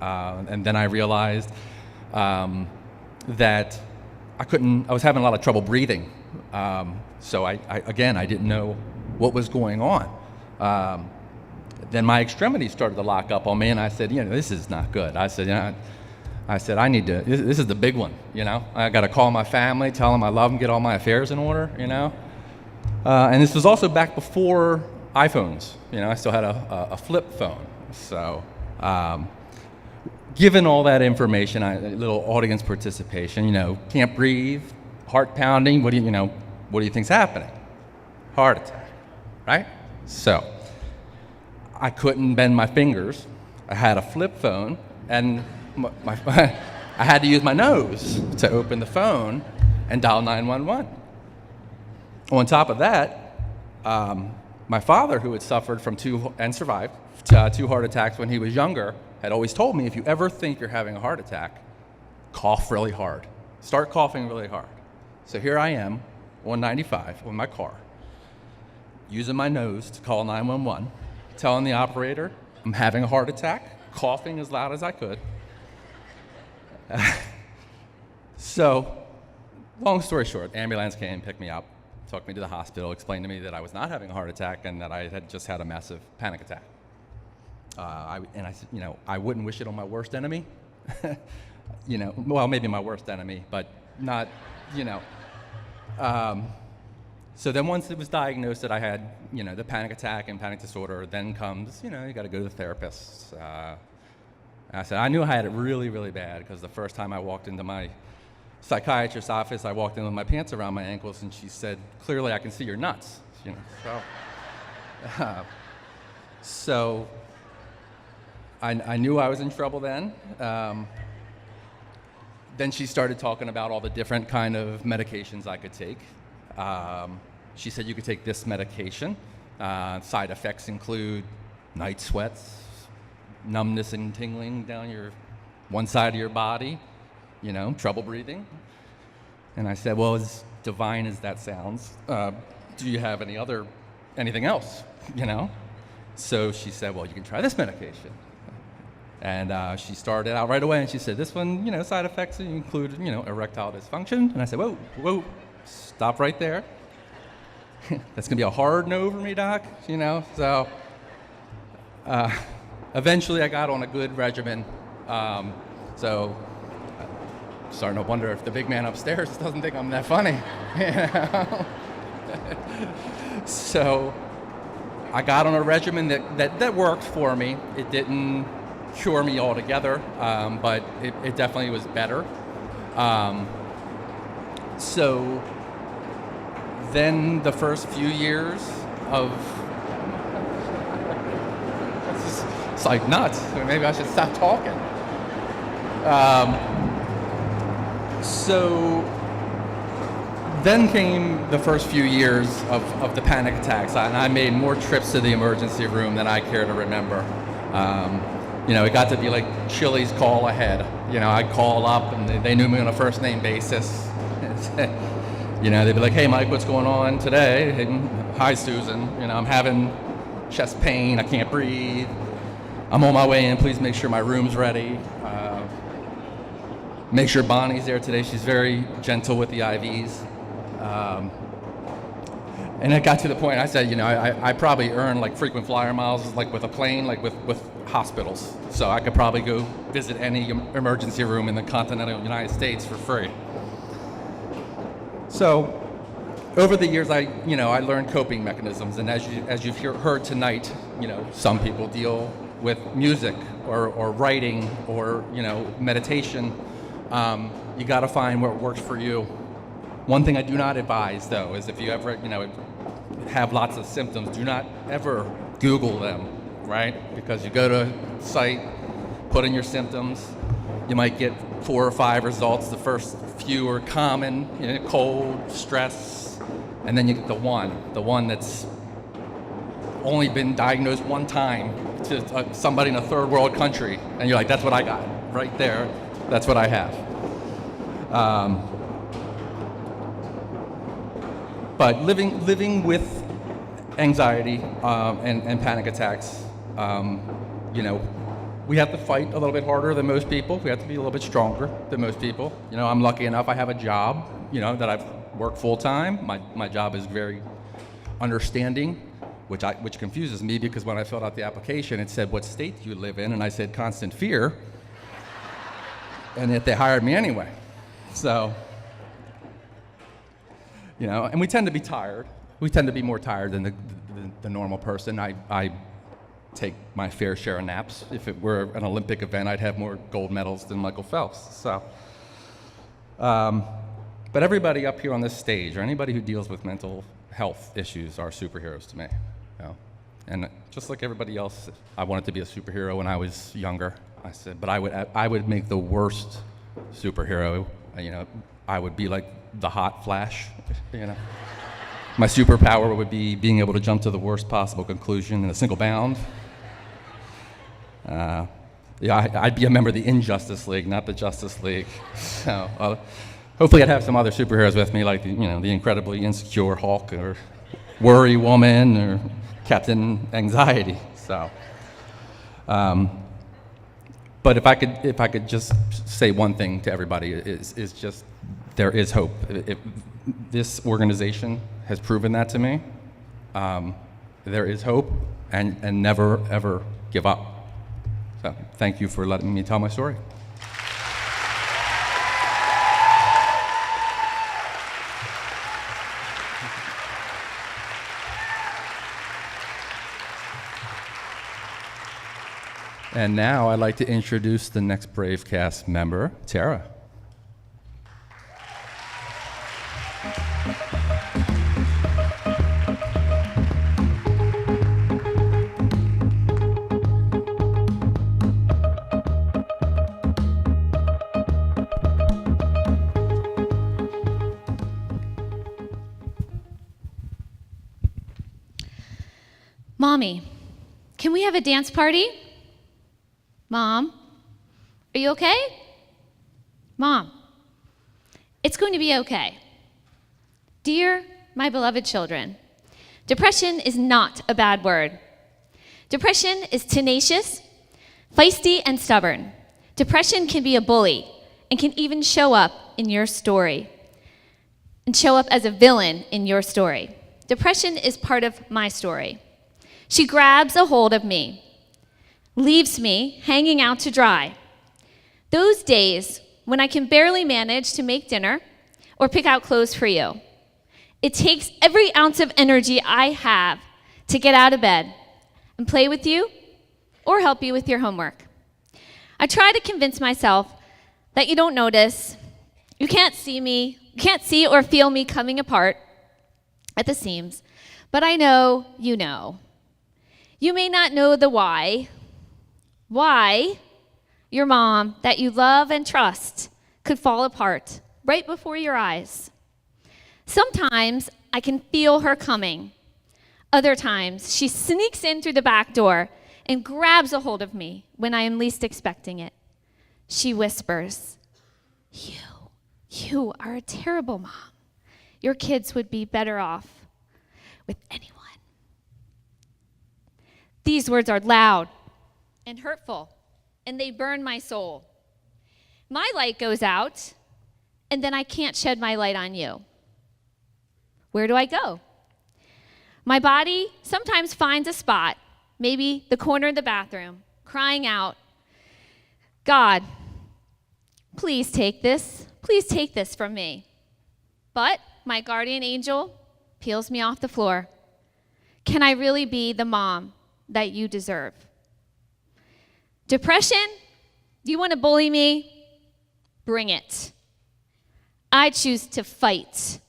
and then I realized that I was having a lot of trouble breathing. So I didn't know what was going on. Then my extremities started to lock up on me, and I said, this is not good. I said, I need to, this is the big one, I got to call my family, tell them I love them, get all my affairs in order, And this was also back before iPhones, I still had a flip phone. So, given all that information, a little audience participation, can't breathe, heart pounding, what do you think's happening? Heart attack, right? So, I couldn't bend my fingers. I had a flip phone, and I had to use my nose to open the phone and dial 911. On top of that, my father, who had suffered from and survived 2 heart attacks when he was younger, had always told me, if you ever think you're having a heart attack, cough really hard. Start coughing really hard. So here I am, 195 with my car, using my nose to call 911, telling the operator I'm having a heart attack, coughing as loud as I could. So, long story short, ambulance came, picked me up, took me to the hospital, explained to me that I was not having a heart attack and that I had just had a massive panic attack. I said, I wouldn't wish it on my worst enemy. Well, maybe my worst enemy, but not, So then once it was diagnosed that I had, the panic attack and panic disorder, then comes, you got to go to the therapist. I said, I knew I had it really, really bad because the first time I walked into my psychiatrist's office, I walked in with my pants around my ankles, and she said, clearly I can see your nuts. So I knew I was in trouble then. Then she started talking about all the different kind of medications I could take. She said you could take this medication. Side effects include night sweats, numbness and tingling down one side of your body, trouble breathing. And I said, well, as divine as that sounds, do you have anything else, So she said, well, you can try this medication. And she started out right away, and she said, this one, side effects include, erectile dysfunction. And I said, whoa, stop right there. That's going to be a hard no for me, Doc, So eventually I got on a good regimen. So I'm starting to wonder if the big man upstairs doesn't think I'm that funny. So I got on a regimen that worked for me. It didn't cure me altogether, but it definitely was better. So then the first few years of it's like nuts. Maybe I should stop talking. So then came the first few years of the panic attacks, and I made more trips to the emergency room than I care to remember. It got to be like Chili's call ahead. I'd call up, and they knew me on a first name basis. They'd be like, hey, Mike, what's going on today? And, hi, Susan. I'm having chest pain. I can't breathe. I'm on my way in. Please make sure my room's ready. Make sure Bonnie's there today. She's very gentle with the IVs. And it got to the point, I said, I probably earn like frequent flyer miles, like with a plane, like with hospitals. So I could probably go visit any emergency room in the continental United States for free. So over the years, I learned coping mechanisms. And as you've heard tonight, some people deal with music or writing or, meditation. You got to find what works for you. One thing I do not advise, though, is if you ever, have lots of symptoms, do not ever Google them, right? Because you go to a site, put in your symptoms, you might get 4 or 5 results. The first few are common, cold, stress, and then you get the one that's only been diagnosed one time to somebody in a third world country, and you're like, that's what I got, right there, that's what I have. But living with anxiety and panic attacks, we have to fight a little bit harder than most people. We have to be a little bit stronger than most people. You know, I'm lucky enough I have a job, you know, that I've worked full time. My job is very understanding, which confuses me because when I filled out the application, it said, what state do you live in? And I said, constant fear. And yet they hired me anyway. So, you know, and we tend to be tired. We tend to be more tired than the normal person. I take my fair share of naps. If it were an Olympic event, I'd have more gold medals than Michael Phelps. So, but everybody up here on this stage, or anybody who deals with mental health issues, are superheroes to me. You know? And just like everybody else, I wanted to be a superhero when I was younger. I said, but I would make the worst superhero. You know, I would be like the hot Flash. You know, my superpower would be being able to jump to the worst possible conclusion in a single bound. Yeah, I'd be a member of the Injustice League, not the Justice League. So, hopefully, I'd have some other superheroes with me, like the incredibly insecure Hulk, or Worry Woman, or Captain Anxiety. So, but if I could just say one thing to everybody, is just there is hope. This organization has proven that to me. There is hope, and never ever give up. So thank you for letting me tell my story. And now I'd like to introduce the next Bravecast member, Tara.
Mommy, can we have a dance party? Mom, are you okay? Mom, it's going to be okay. Dear my beloved children, depression is not a bad word. Depression is tenacious, feisty, and stubborn. Depression can be a bully and can even show up in your story and show up as a villain in your story. Depression is part of my story. She grabs a hold of me, leaves me hanging out to dry. Those days when I can barely manage to make dinner or pick out clothes for you. It takes every ounce of energy I have to get out of bed and play with you or help you with your homework. I try to convince myself that you don't notice, you can't see or feel me coming apart at the seams, but I know you know. You may not know the why your mom that you love and trust could fall apart right before your eyes. Sometimes I can feel her coming. Other times she sneaks in through the back door and grabs a hold of me when I am least expecting it. She whispers, you are a terrible mom. Your kids would be better off with anyone. These words are loud and hurtful, and they burn my soul. My light goes out, and then I can't shed my light on you. Where do I go? My body sometimes finds a spot, maybe the corner of the bathroom, crying out, God, please take this from me. But my guardian angel peels me off the floor. Can I really be the mom that you deserve? Depression? Do you want to bully me? Bring it. I choose to fight.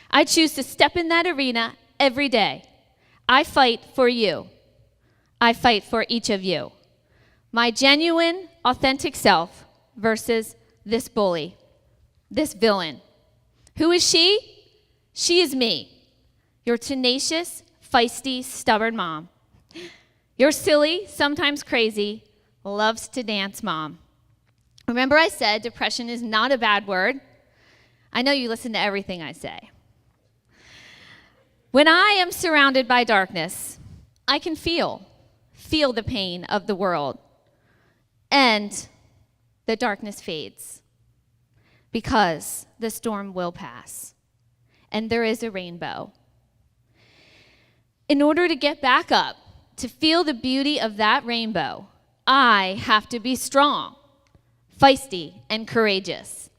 I choose to step in that arena every day. I fight for you. I fight for each of you. My genuine, authentic self versus this bully, this villain. Who is she? She is me, your tenacious, feisty, stubborn mom. Your silly, sometimes crazy, loves to dance mom. Remember I said depression is not a bad word? I know you listen to everything I say. When I am surrounded by darkness, I can feel the pain of the world. and the darkness fades, because the storm will pass, and there is a rainbow. In order to get back up, to feel the beauty of that rainbow, I have to be strong, feisty, and courageous.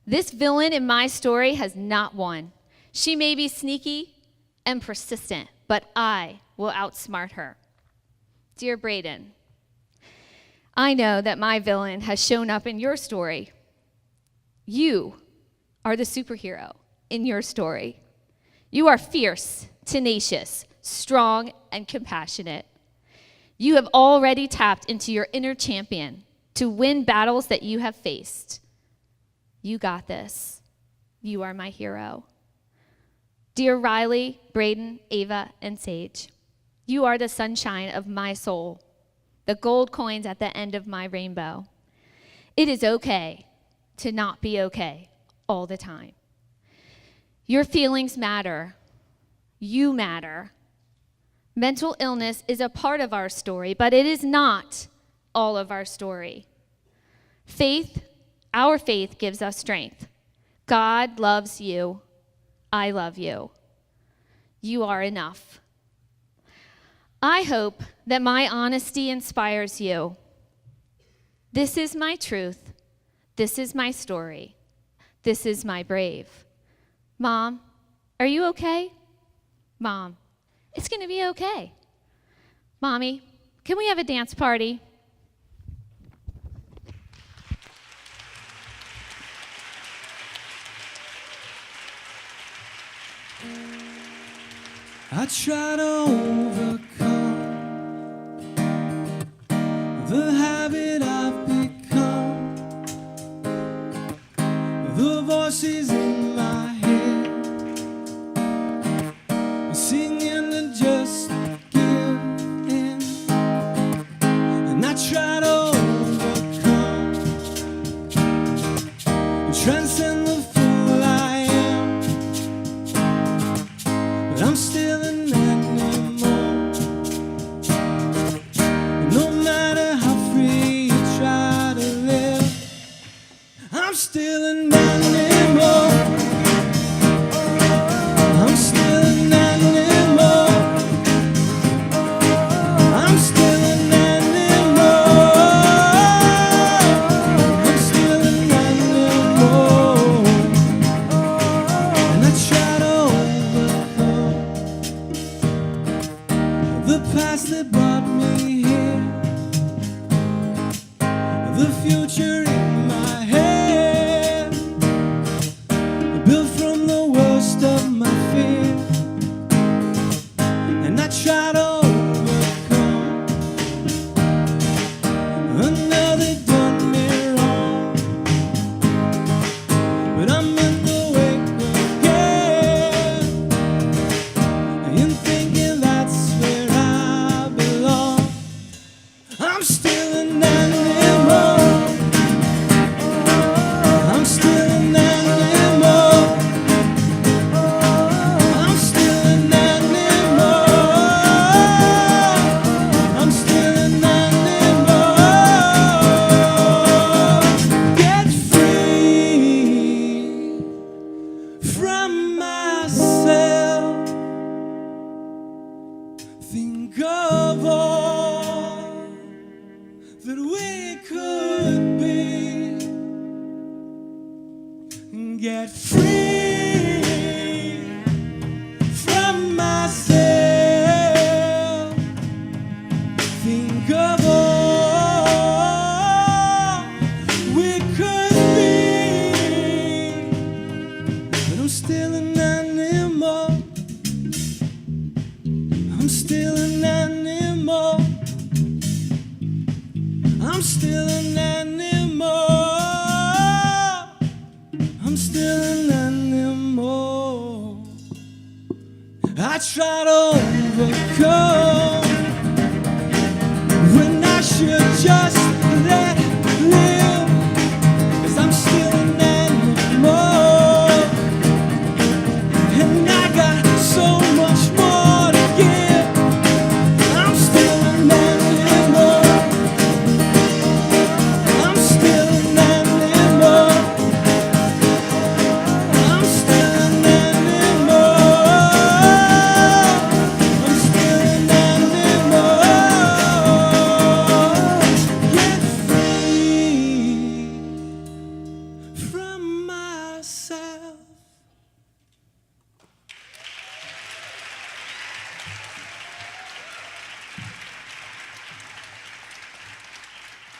This villain in my story has not won. She may be sneaky and persistent, but I will outsmart her. Dear Braden, I know that my villain has shown up in your story. You are the superhero in your story. You are fierce, tenacious, strong, and compassionate. You have already tapped into your inner champion to win battles that you have faced. You got this. You are my hero. Dear Riley, Braden, Ava, and Sage, you are the sunshine of my soul, the gold coins at the end of my rainbow. It is okay to not be okay all the time. Your feelings matter. You matter. Mental illness is a part of our story, but it is not all of our story. Faith, our faith gives us strength. God loves you. I love you. You are enough. I hope that my honesty inspires you. This is my truth. This is my story. This is my brave. Mom, are you okay? Mom, it's going to be okay. Mommy, can we have a dance party?
I try to overcome the habit I've become, the voices in my head singing to just give in, and I try to overcome and transcend the fool I am, but I'm still an animal. No matter how free you try to live, I'm still an animal. I'm still an animal. I'm still an animal. I'm still an animal. And I try to overcome the past that brought me here, the future in my head, built from the worst of my fear, and I try to overcome. I know they've done me wrong, but I'm in the wake again, and thinking that's where I belong. I'm still an animal. I'm still an animal. I'm still an animal. I'm still an animal. Get free from myself. Think of all that we could be. Get free from myself. Think of all we could be. But I'm still an animal. I'm still an animal. I'm still an animal. I'm still an animal. I try to overcome when I should just let live, 'cause I'm still an animal, and I got so much more to give. I'm still an animal.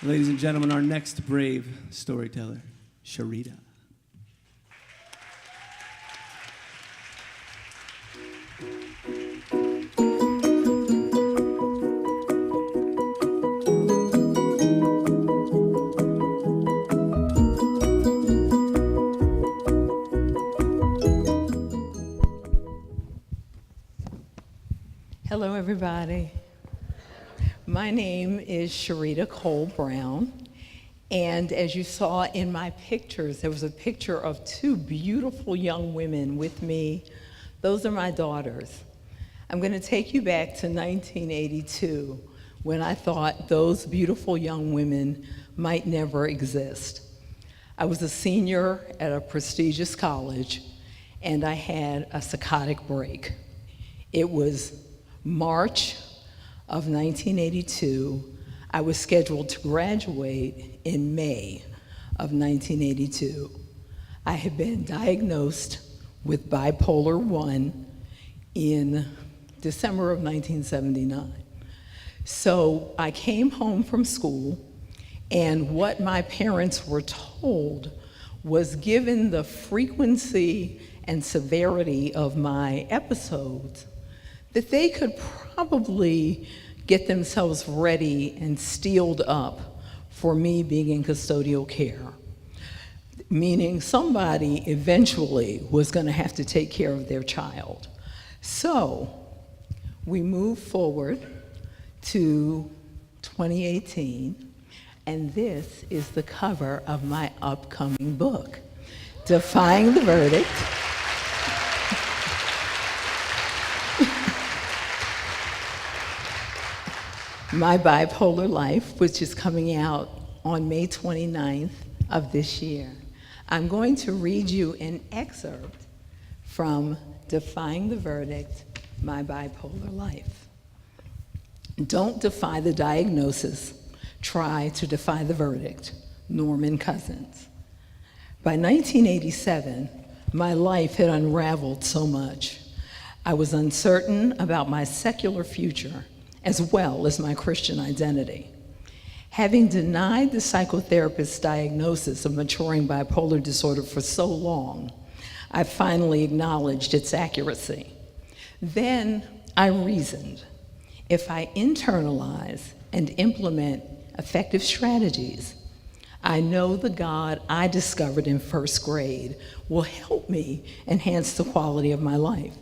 Ladies and gentlemen, our next brave storyteller, Sharita.
Hello, everybody. My name is Sharita Cole Brown, and as you saw in my pictures, there was a picture of two beautiful young women with me. Those are my daughters. I'm going to take you back to 1982, when I thought those beautiful young women might never exist. I was a senior at a prestigious college, and I had a psychotic break. It was March of 1982. I was scheduled to graduate in May of 1982. I had been diagnosed with bipolar 1 in December of 1979. So I came home from school, and what my parents were told was, given the frequency and severity of my episodes, that they could probably get themselves ready and steeled up for me being in custodial care, meaning somebody eventually was going to have to take care of their child. So we moved forward to 2018, and this is the cover of my upcoming book, Defying the Verdict. My Bipolar Life, which is coming out on May 29th of this year. I'm going to read you an excerpt from Defying the Verdict, My Bipolar Life. Don't defy the diagnosis, try to defy the verdict. Norman Cousins. By 1987, my life had unraveled so much. I was uncertain about my secular future, as well as my Christian identity. Having denied the psychotherapist's diagnosis of maturing bipolar disorder for so long, I finally acknowledged its accuracy. Then I reasoned, if I internalize and implement effective strategies, I know the God I discovered in first grade will help me enhance the quality of my life.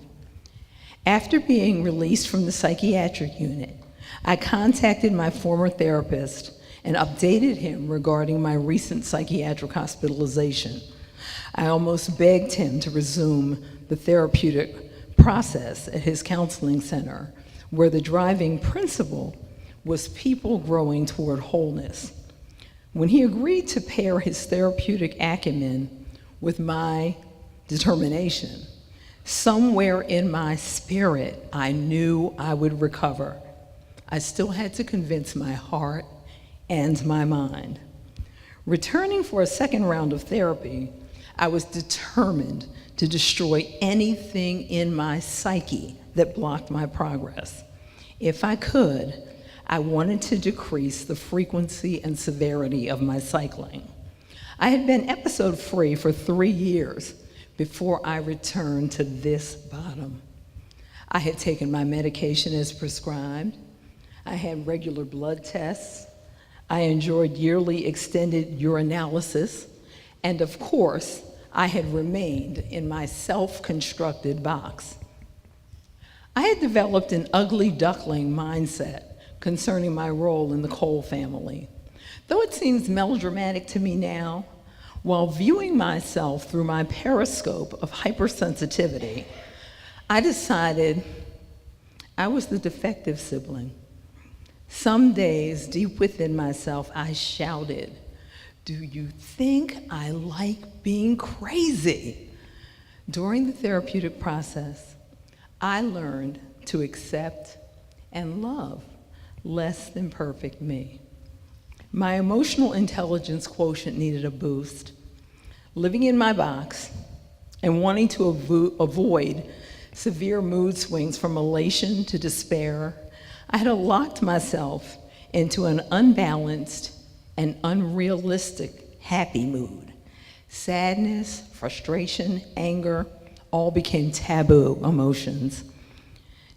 After being released from the psychiatric unit, I contacted my former therapist and updated him regarding my recent psychiatric hospitalization. I almost begged him to resume the therapeutic process at his counseling center, where the driving principle was people growing toward wholeness. When he agreed to pair his therapeutic acumen with my determination, somewhere in my spirit, I knew I would recover. I still had to convince my heart and my mind. Returning for a second round of therapy, I was determined to destroy anything in my psyche that blocked my progress. If I could, I wanted to decrease the frequency and severity of my cycling. I had been episode-free for 3 years before I returned to this bottom. I had taken my medication as prescribed. I had regular blood tests. I enjoyed yearly extended urinalysis. And of course, I had remained in my self-constructed box. I had developed an ugly duckling mindset concerning my role in the Cole family. Though it seems melodramatic to me now, while viewing myself through my periscope of hypersensitivity, I decided I was the defective sibling. Some days, deep within myself, I shouted, "Do you think I like being crazy?" During the therapeutic process, I learned to accept and love less than perfect me. My emotional intelligence quotient needed a boost. Living in my box and wanting to avoid severe mood swings from elation to despair, I had locked myself into an unbalanced, an unrealistic happy mood. Sadness, frustration, anger, all became taboo emotions.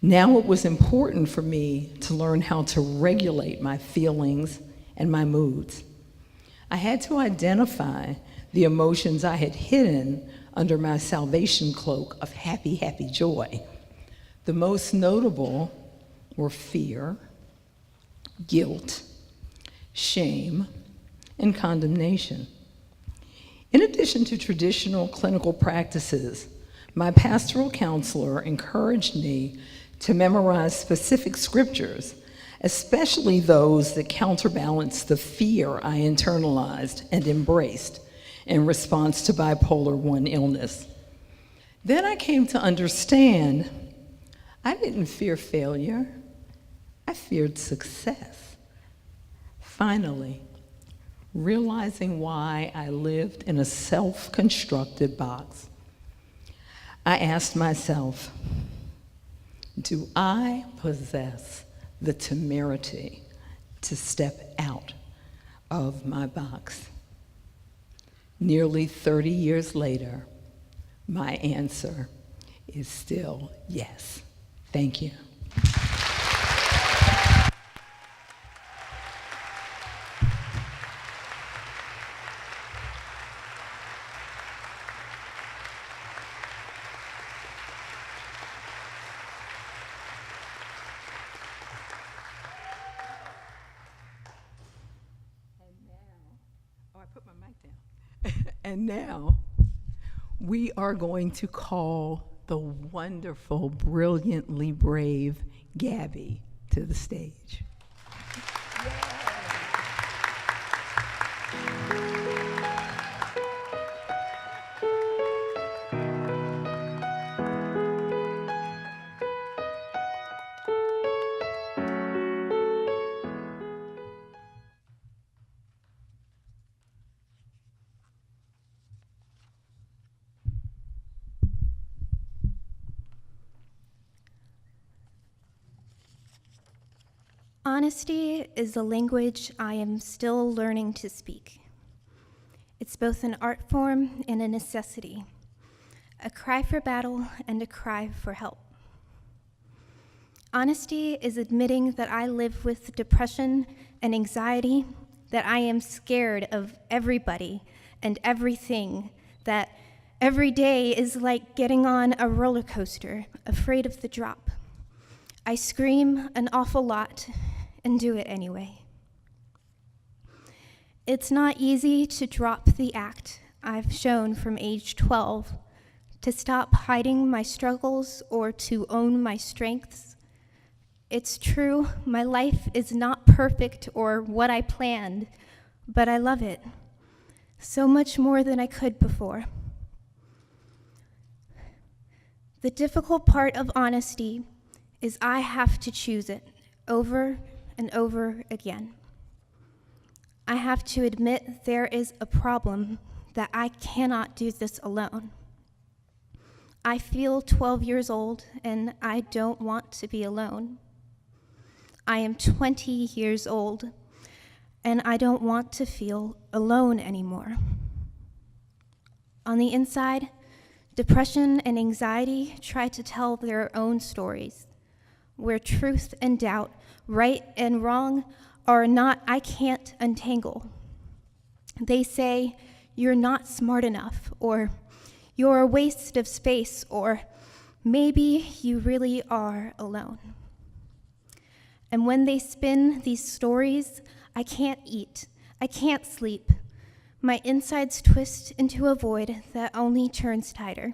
Now it was important for me to learn how to regulate my feelings and my moods. I had to identify the emotions I had hidden under my salvation cloak of happy, happy joy. The most notable were fear, guilt, shame, and condemnation. In addition to traditional clinical practices, my pastoral counselor encouraged me to memorize specific scriptures, especially those that counterbalance the fear I internalized and embraced in response to bipolar I illness. Then I came to understand I didn't fear failure, I feared success. Finally, realizing why I lived in a self-constructed box, I asked myself, do I possess the temerity to step out of my box? Nearly 30 years later, my answer is still yes. Thank you. And now, we are going to call the wonderful, brilliantly brave Gabby to the stage.
Honesty is a language I am still learning to speak. It's both an art form and a necessity, a cry for battle and a cry for help. Honesty is admitting that I live with depression and anxiety, that I am scared of everybody and everything, that every day is like getting on a roller coaster, afraid of the drop. I scream an awful lot and do it anyway. It's not easy to drop the act I've shown from age 12, to stop hiding my struggles or to own my strengths. It's true, my life is not perfect or what I planned, but I love it so much more than I could before. The difficult part of honesty is I have to choose it over and over again. I have to admit there is a problem, that I cannot do this alone. I feel 12 years old and I don't want to be alone. I am 20 years old and I don't want to feel alone anymore. On the inside, depression and anxiety try to tell their own stories, where truth and doubt, right and wrong, are not, I can't untangle. They say, you're not smart enough, or you're a waste of space, or maybe you really are alone. And when they spin these stories, I can't eat, I can't sleep. My insides twist into a void that only turns tighter.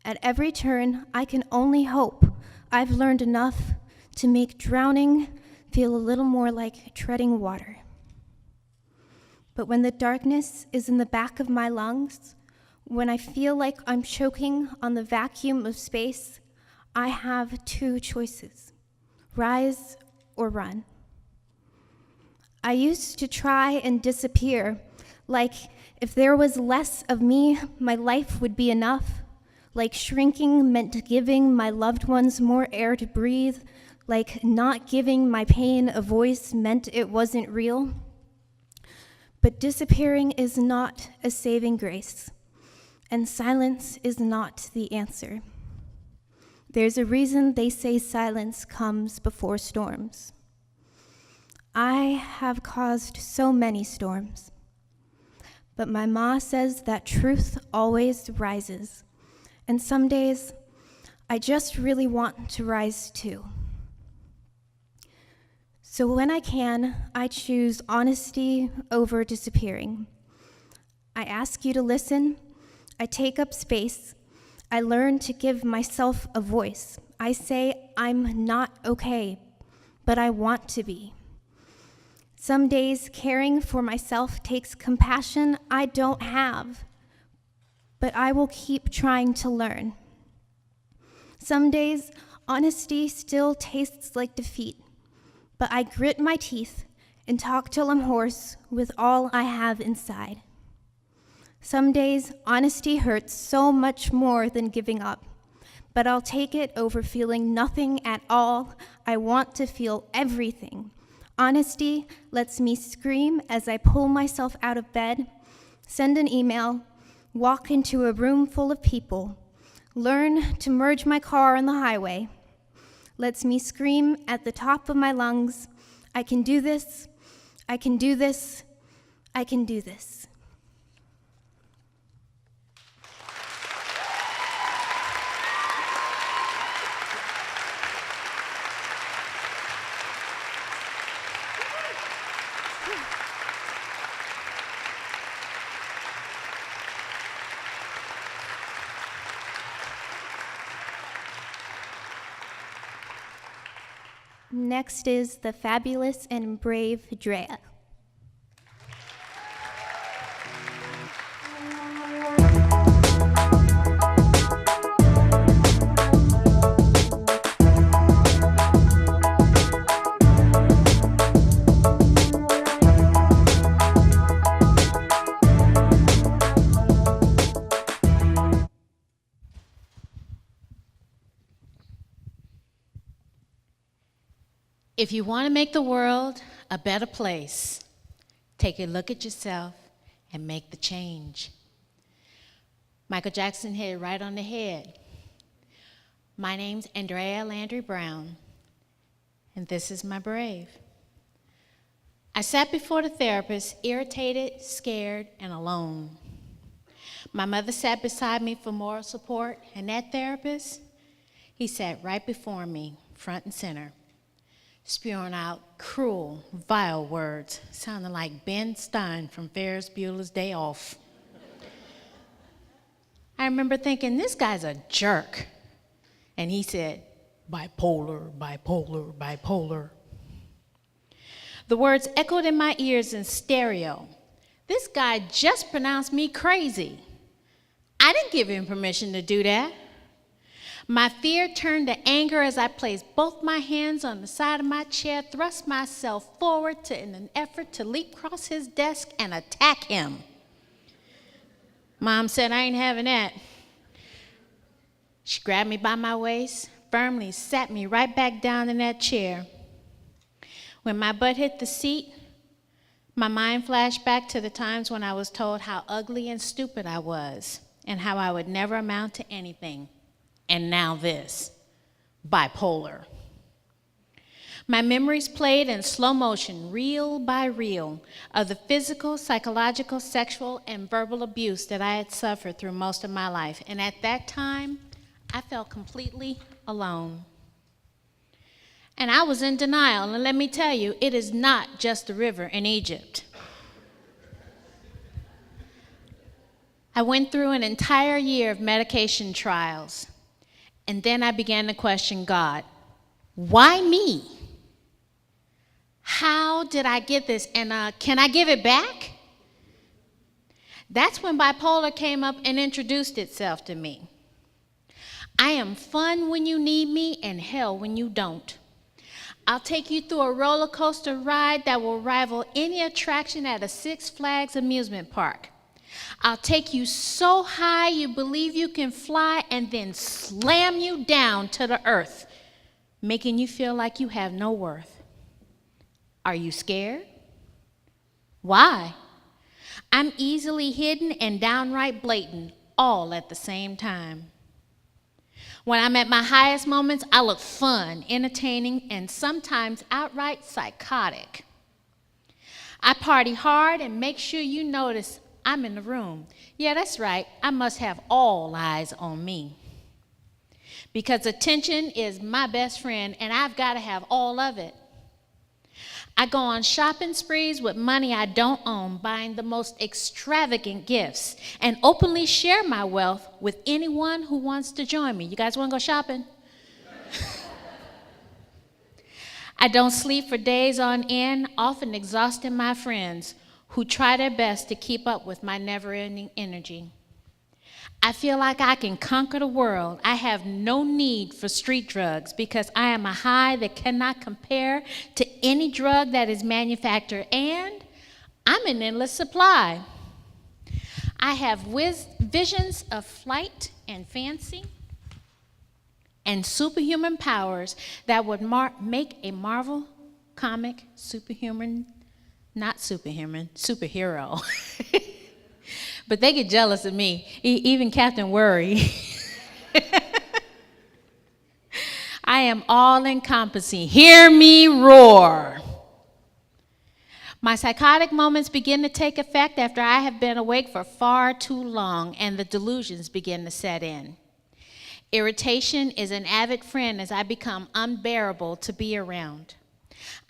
At every turn, I can only hope I've learned enough to make drowning feel a little more like treading water. But when the darkness is in the back of my lungs, when I feel like I'm choking on the vacuum of space, I have two choices: rise or run. I used to try and disappear, like if there was less of me, my life would be enough. Like shrinking meant giving my loved ones more air to breathe, like not giving my pain a voice meant it wasn't real. But disappearing is not a saving grace, and silence is not the answer. There's a reason they say silence comes before storms. I have caused so many storms, but my ma says that truth always rises, and some days I just really want to rise too. So when I can, I choose honesty over disappearing. I ask you to listen. I take up space. I learn to give myself a voice. I say I'm not okay, but I want to be. Some days caring for myself takes compassion I don't have, but I will keep trying to learn. Some days honesty still tastes like defeat, but I grit my teeth and talk till I'm hoarse with all I have inside. Some days, honesty hurts so much more than giving up, but I'll take it over feeling nothing at all. I want to feel everything. Honesty lets me scream as I pull myself out of bed, send an email, walk into a room full of people, learn to merge my car on the highway, lets me scream at the top of my lungs, I can do this, I can do this, I can do this. Next is the fabulous and brave Drea.
If you want to make the world a better place, take a look at yourself and make the change. Michael Jackson hit it right on the head. My name's Andrea Landry Brown, and this is my brave. I sat before the therapist, irritated, scared, and alone. My mother sat beside me for moral support, and that therapist, he sat right before me, front and center, spewing out cruel, vile words, sounding like Ben Stein from Ferris Bueller's Day Off. I remember thinking, this guy's a jerk. And he said, bipolar, bipolar, bipolar. The words echoed in my ears in stereo. This guy just pronounced me crazy. I didn't give him permission to do that. My fear turned to anger as I placed both my hands on the side of my chair, thrust myself forward in an effort to leap across his desk and attack him. Mom said, I ain't having that. She grabbed me by my waist, firmly sat me right back down in that chair. When my butt hit the seat, my mind flashed back to the times when I was told how ugly and stupid I was and how I would never amount to anything. And now this, bipolar. My memories played in slow motion, reel by reel, of the physical, psychological, sexual, and verbal abuse that I had suffered through most of my life. And at that time, I felt completely alone. And I was in denial, and let me tell you, it is not just the river in Egypt. I went through an entire year of medication trials. And then I began to question God. Why me? How did I get this? And can I give it back? That's when bipolar came up and introduced itself to me. I am fun when you need me and hell when you don't. I'll take you through a roller coaster ride that will rival any attraction at a Six Flags amusement park. I'll take you so high you believe you can fly and then slam you down to the earth, making you feel like you have no worth. Are you scared? Why? I'm easily hidden and downright blatant, all at the same time. When I'm at my highest moments, I look fun, entertaining, and sometimes outright psychotic. I party hard and make sure you notice I'm in the room. Yeah, that's right, I must have all eyes on me. Because attention is my best friend, and I've got to have all of it. I go on shopping sprees with money I don't own, buying the most extravagant gifts, and openly share my wealth with anyone who wants to join me. You guys want to go shopping? I don't sleep for days on end, often exhausting my friends who try their best to keep up with my never-ending energy. I feel like I can conquer the world. I have no need for street drugs because I am a high that cannot compare to any drug that is manufactured, and I'm an endless supply. I have visions of flight and fancy and superhuman powers that would make a Marvel comic superhero. But they get jealous of me, even Captain Worry. I am all-encompassing. Hear me roar. My psychotic moments begin to take effect after I have been awake for far too long and the delusions begin to set in. Irritation is an avid friend as I become unbearable to be around.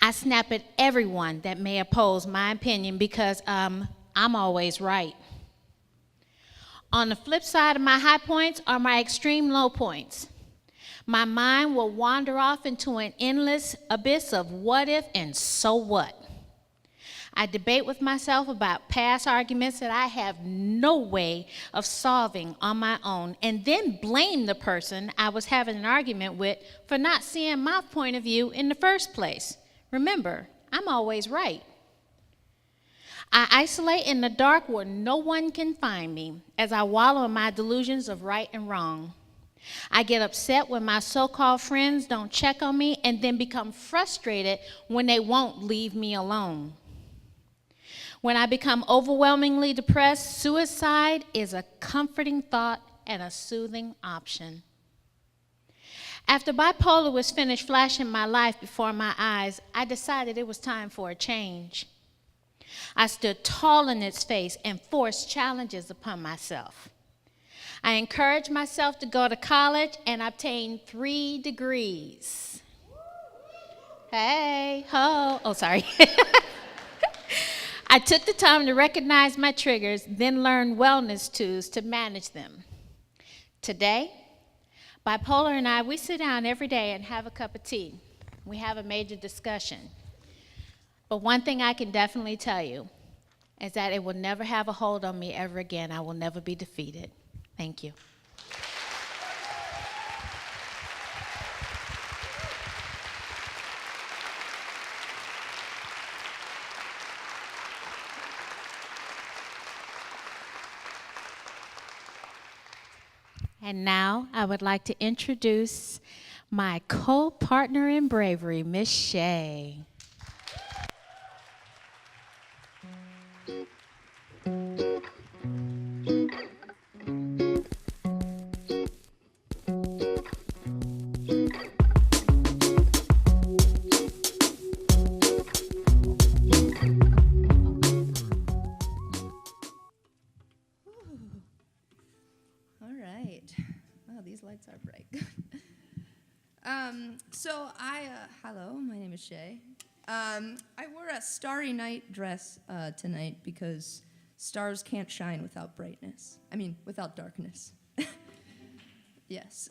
I snap at everyone that may oppose my opinion because I'm always right. On the flip side of my high points are my extreme low points. My mind will wander off into an endless abyss of what if and so what. I debate with myself about past arguments that I have no way of solving on my own, and then blame the person I was having an argument with for not seeing my point of view in the first place. Remember, I'm always right. I isolate in the dark where no one can find me as I wallow in my delusions of right and wrong. I get upset when my so-called friends don't check on me and then become frustrated when they won't leave me alone. When I become overwhelmingly depressed, suicide is a comforting thought and a soothing option. After bipolar was finished flashing my life before my eyes, I decided it was time for a change. I stood tall in its face and forced challenges upon myself. I encouraged myself to go to college and obtain 3 degrees. Hey, ho. Oh, sorry. I took the time to recognize my triggers, then learn wellness tools to manage them. Today, Bipolar and I, we sit down every day and have a cup of tea. We have a major discussion. But one thing I can definitely tell you is that it will never have a hold on me ever again. I will never be defeated. Thank you. And now I would like to introduce my co-partner in bravery, Miss Shay.
Are bright. Hello, my name is Shay. I wore a starry night dress tonight because stars can't shine without brightness. Without darkness. Yes.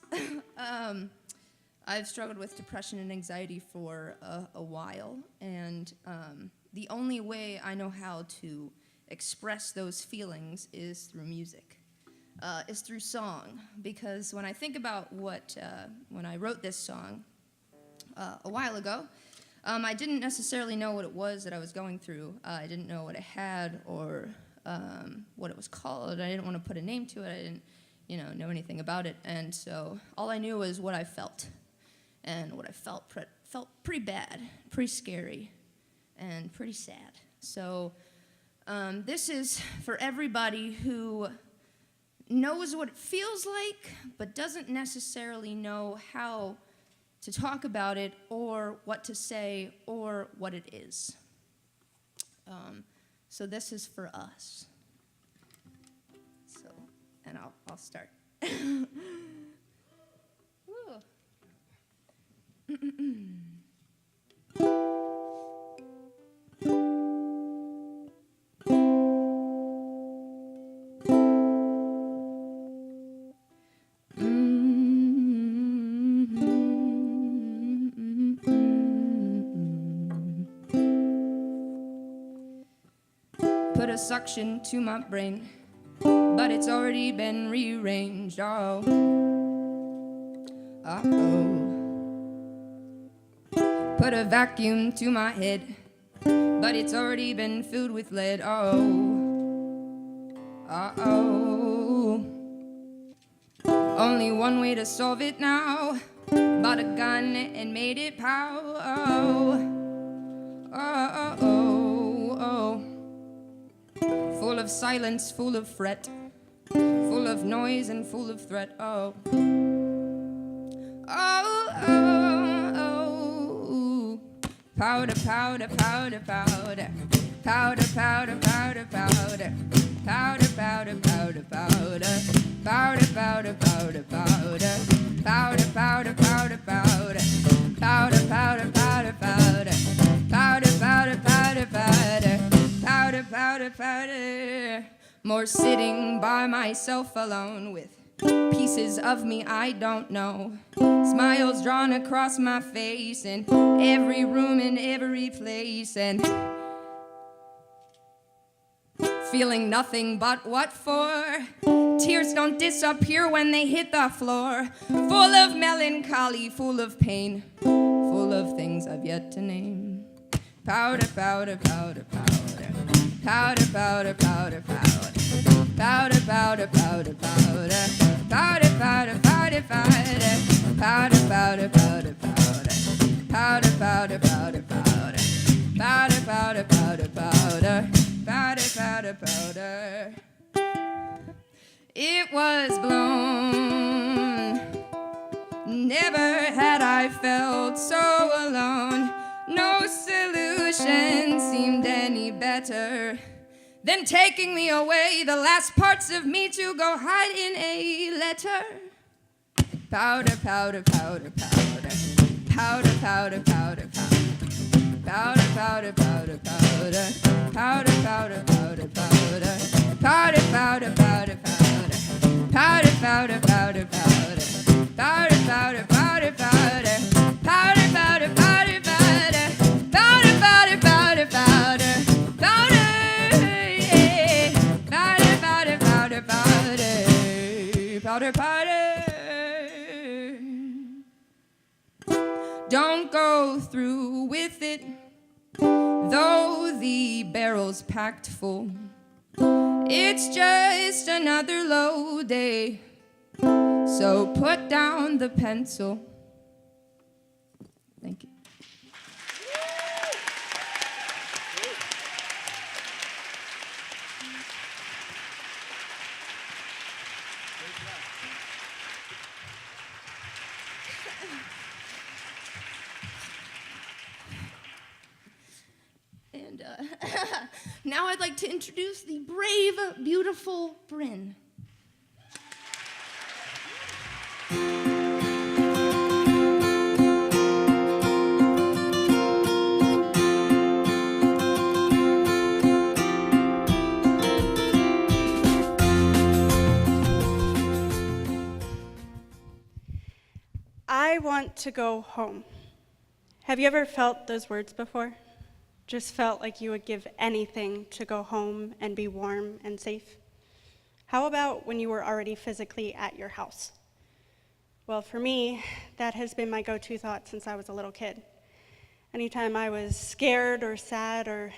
I've struggled with depression and anxiety for a while, and the only way I know how to express those feelings is through music. Is through song, because when I think about when I wrote this song a while ago, I didn't necessarily know what it was that I was going through. I didn't know what it had or what it was called. I didn't want to put a name to it. I didn't, know anything about it, and so all I knew was what I felt, and what I felt pretty bad, pretty scary, and pretty sad. So This is for everybody who knows what it feels like, but doesn't necessarily know how to talk about it or what to say or what it is. So this is for us. So, and I'll start. Put a suction to my brain, but it's already been rearranged. Oh, put a vacuum to my head, but it's already been filled with lead. Only one way to solve it now. Bought a gun and made it pow. Full of silence, full of fret, full of noise and full of threat. Powder, powder, powder, powder. Powder, powder, powder, powder. Powder, powder, powder, powder. Powder, powder, powder, powder. Powder, powder, powder, powder. Powder, powder, powder, powder. Powder, powder, powder, powder. Powder, powder, powder. More sitting by myself alone with pieces of me I don't know. Smiles drawn across my face in every room, in every place, and feeling nothing but what for. Tears don't disappear when they hit the floor. Full of melancholy, full of pain, full of things I've yet to name. Powder, powder, powder, powder. Powder, powder, powder, powder. Powder, powder, powder, powder. Powder, powder, powder, powder. Powder, powder, powder, powder. Powder, powder, powder, powder. Powder, powder, powder, powder. Powder, powder, powder. It was blown. Never had I felt so alone. No solution seemed any better than taking me away, the last parts of me to go hide in a letter. Powder, powder, powder, powder. Powder, powder, powder, powder. Powder, powder, powder, powder. Powder, powder, powder, powder. Powder, powder, powder, powder. Powder, powder, powder, powder. Powder, powder, powder, powder. Powder, powder, powder, powder. Powder, powder, powder, powder. Powder, yeah. Powder, powder, powder, powder. Powder, powder. Don't go through with it, though the barrel's packed full. It's just another low day, so put down the pencil. Thank you. And now I'd like to introduce the brave, beautiful Bryn.
I want to go home. Have you ever felt those words before? Just felt like you would give anything to go home and be warm and safe? How about when you were already physically at your house? Well, for me, that has been my go-to thought since I was a little kid. Anytime I was scared or sad or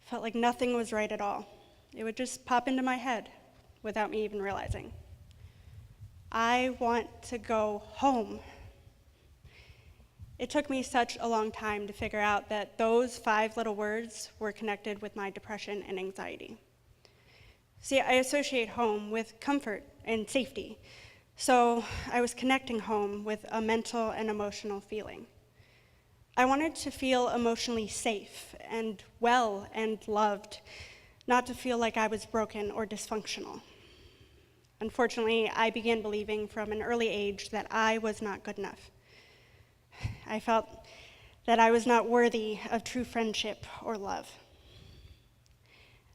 felt like nothing was right at all, it would just pop into my head without me even realizing. I want to go home. It took me such a long time to figure out that those 5 little words were connected with my depression and anxiety. See, I associate home with comfort and safety, so I was connecting home with a mental and emotional feeling. I wanted to feel emotionally safe and well and loved, not to feel like I was broken or dysfunctional. Unfortunately, I began believing from an early age that I was not good enough. I felt that I was not worthy of true friendship or love.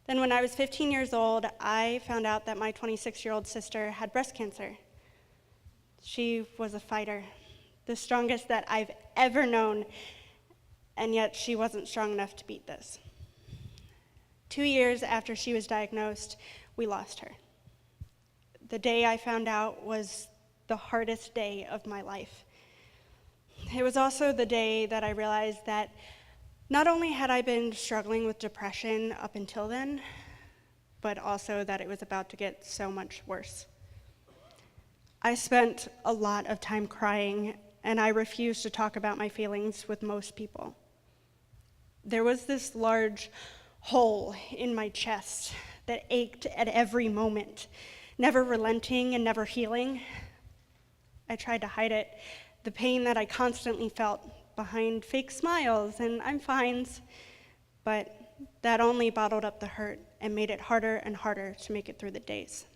Then when I was 15 years old, I found out that my 26-year-old sister had breast cancer. She was a fighter, the strongest that I've ever known, and yet she wasn't strong enough to beat this. 2 years after she was diagnosed, we lost her. The day I found out was the hardest day of my life. It was also the day that I realized that not only had I been struggling with depression up until then, but also that it was about to get so much worse. I spent a lot of time crying, and I refused to talk about my feelings with most people. There was this large hole in my chest that ached at every moment, never relenting and never healing. I tried to hide it, the pain that I constantly felt behind fake smiles and I'm fines, but that only bottled up the hurt and made it harder and harder to make it through the days.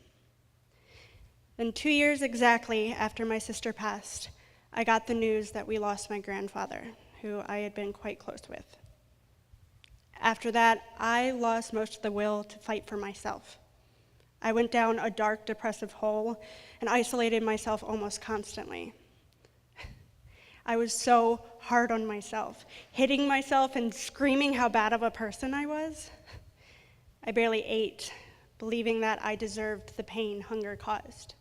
Then 2 years exactly after my sister passed, I got the news that we lost my grandfather, who I had been quite close with. After that, I lost most of the will to fight for myself. I went down a dark, depressive hole and isolated myself almost constantly. I was so hard on myself, hitting myself and screaming how bad of a person I was. I barely ate, believing that I deserved the pain hunger caused.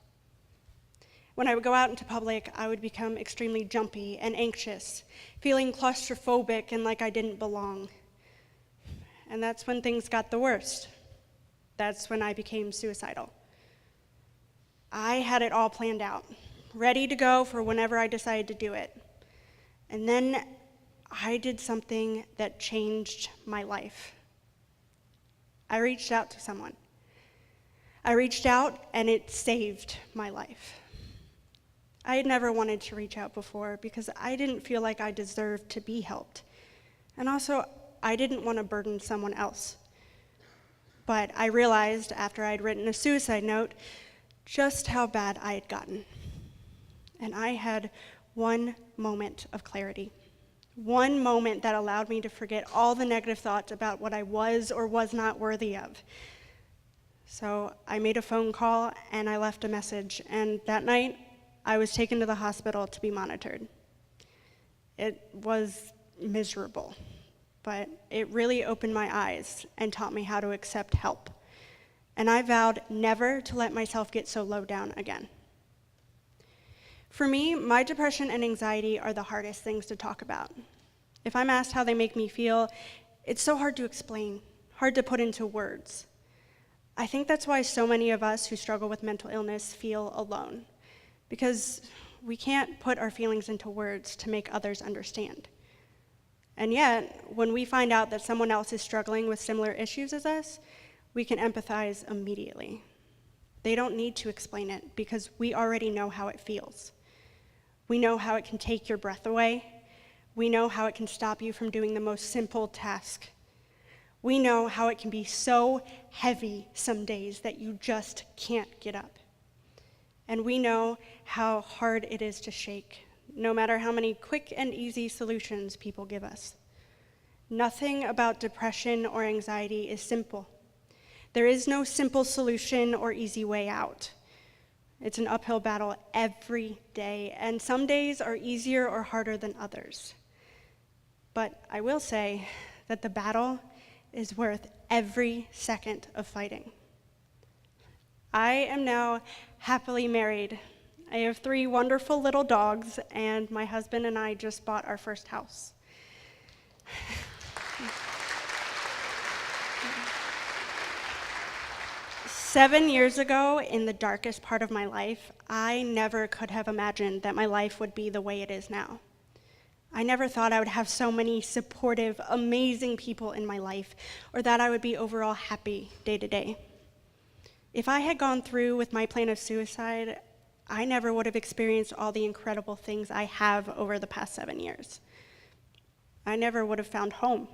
When I would go out into public, I would become extremely jumpy and anxious, feeling claustrophobic and like I didn't belong. And that's when things got the worst. That's when I became suicidal. I had it all planned out, ready to go for whenever I decided to do it. And then I did something that changed my life. I reached out to someone. I reached out and it saved my life. I had never wanted to reach out before because I didn't feel like I deserved to be helped. And also, I didn't want to burden someone else. But I realized after I'd written a suicide note just how bad I had gotten. And I had one moment of clarity, one moment that allowed me to forget all the negative thoughts about what I was or was not worthy of. So I made a phone call and I left a message, and that night I was taken to the hospital to be monitored. It was miserable, but it really opened my eyes and taught me how to accept help. And I vowed never to let myself get so low down again. For me, my depression and anxiety are the hardest things to talk about. If I'm asked how they make me feel, it's so hard to explain, hard to put into words. I think that's why so many of us who struggle with mental illness feel alone, because we can't put our feelings into words to make others understand. And yet, when we find out that someone else is struggling with similar issues as us, we can empathize immediately. They don't need to explain it because we already know how it feels. We know how it can take your breath away. We know how it can stop you from doing the most simple task. We know how it can be so heavy some days that you just can't get up. And we know how hard it is to shake, no matter how many quick and easy solutions people give us. Nothing about depression or anxiety is simple. There is no simple solution or easy way out. It's an uphill battle every day, and some days are easier or harder than others. But I will say that the battle is worth every second of fighting. I am now happily married. I have 3 wonderful little dogs, and my husband and I just bought our first house. 7 years ago, in the darkest part of my life, I never could have imagined that my life would be the way it is now. I never thought I would have so many supportive, amazing people in my life, or that I would be overall happy day to day. If I had gone through with my plan of suicide, I never would have experienced all the incredible things I have over the past 7 years. I never would have found home.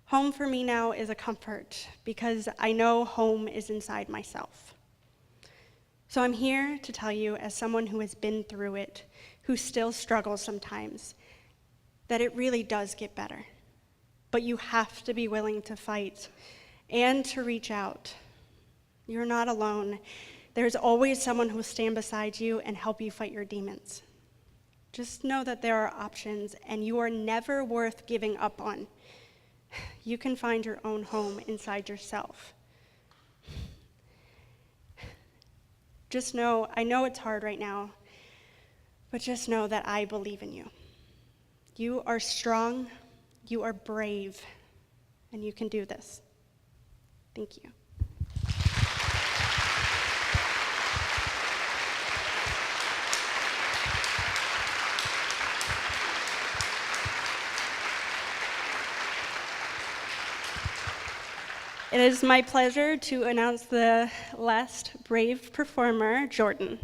Home for me now is a comfort because I know home is inside myself. So I'm here to tell you, as someone who has been through it, who still struggles sometimes, that it really does get better. But you have to be willing to fight and to reach out. You're not alone. There's always someone who will stand beside you and help you fight your demons. Just know that there are options, and you are never worth giving up on. You can find your own home inside yourself. Just know, I know it's hard right now, but just know that I believe in you. You are strong, you are brave, and you can do this. Thank you. It is my pleasure to announce the last brave performer, Jordan.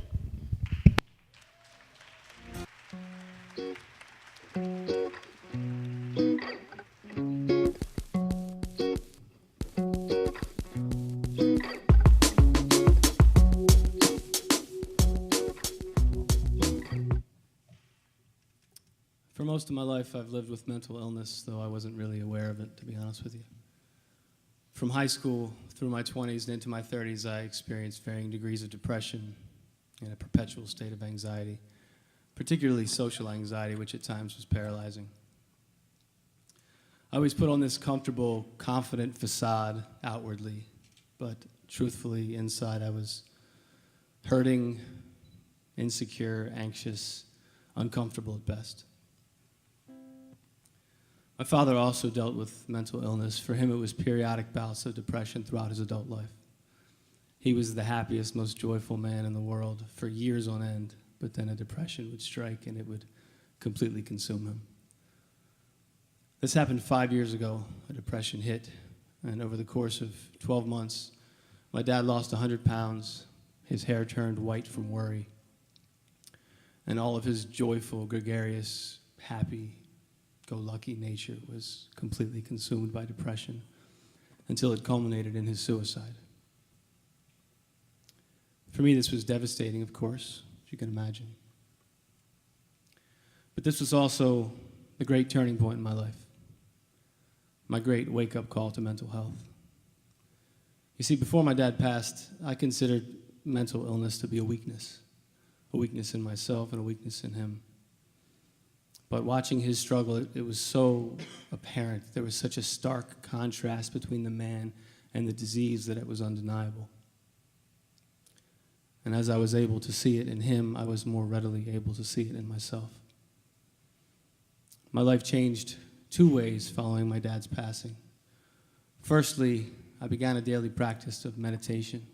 For most of my life, I've lived with mental illness, though I wasn't really aware of it, to be honest with you. From high school through my 20s and into my 30s, I experienced varying degrees of depression and a perpetual state of anxiety, particularly social anxiety, which at times was paralyzing. I always put on this comfortable, confident facade outwardly, but truthfully, inside I was hurting, insecure, anxious, uncomfortable at best. My father also dealt with mental illness. For him, it was periodic bouts of depression throughout his adult life. He was the happiest, most joyful man in the world for years on end, but then a depression would strike and it would completely consume him. This happened 5 years ago. A depression hit, and over the course of 12 months, my dad lost 100 pounds. His hair turned white from worry, and all of his joyful, gregarious, happy, go-lucky nature was completely consumed by depression until it culminated in his suicide. For me, this was devastating, of course, as you can imagine. But this was also the great turning point in my life, my great wake-up call to mental health. You see, before my dad passed, I considered mental illness to be a weakness in myself and a weakness in him. But watching his struggle, it was so apparent. There was such a stark contrast between the man and the disease that it was undeniable. And as I was able to see it in him, I was more readily able to see it in myself. My life changed two ways following my dad's passing. Firstly, I began a daily practice of meditation.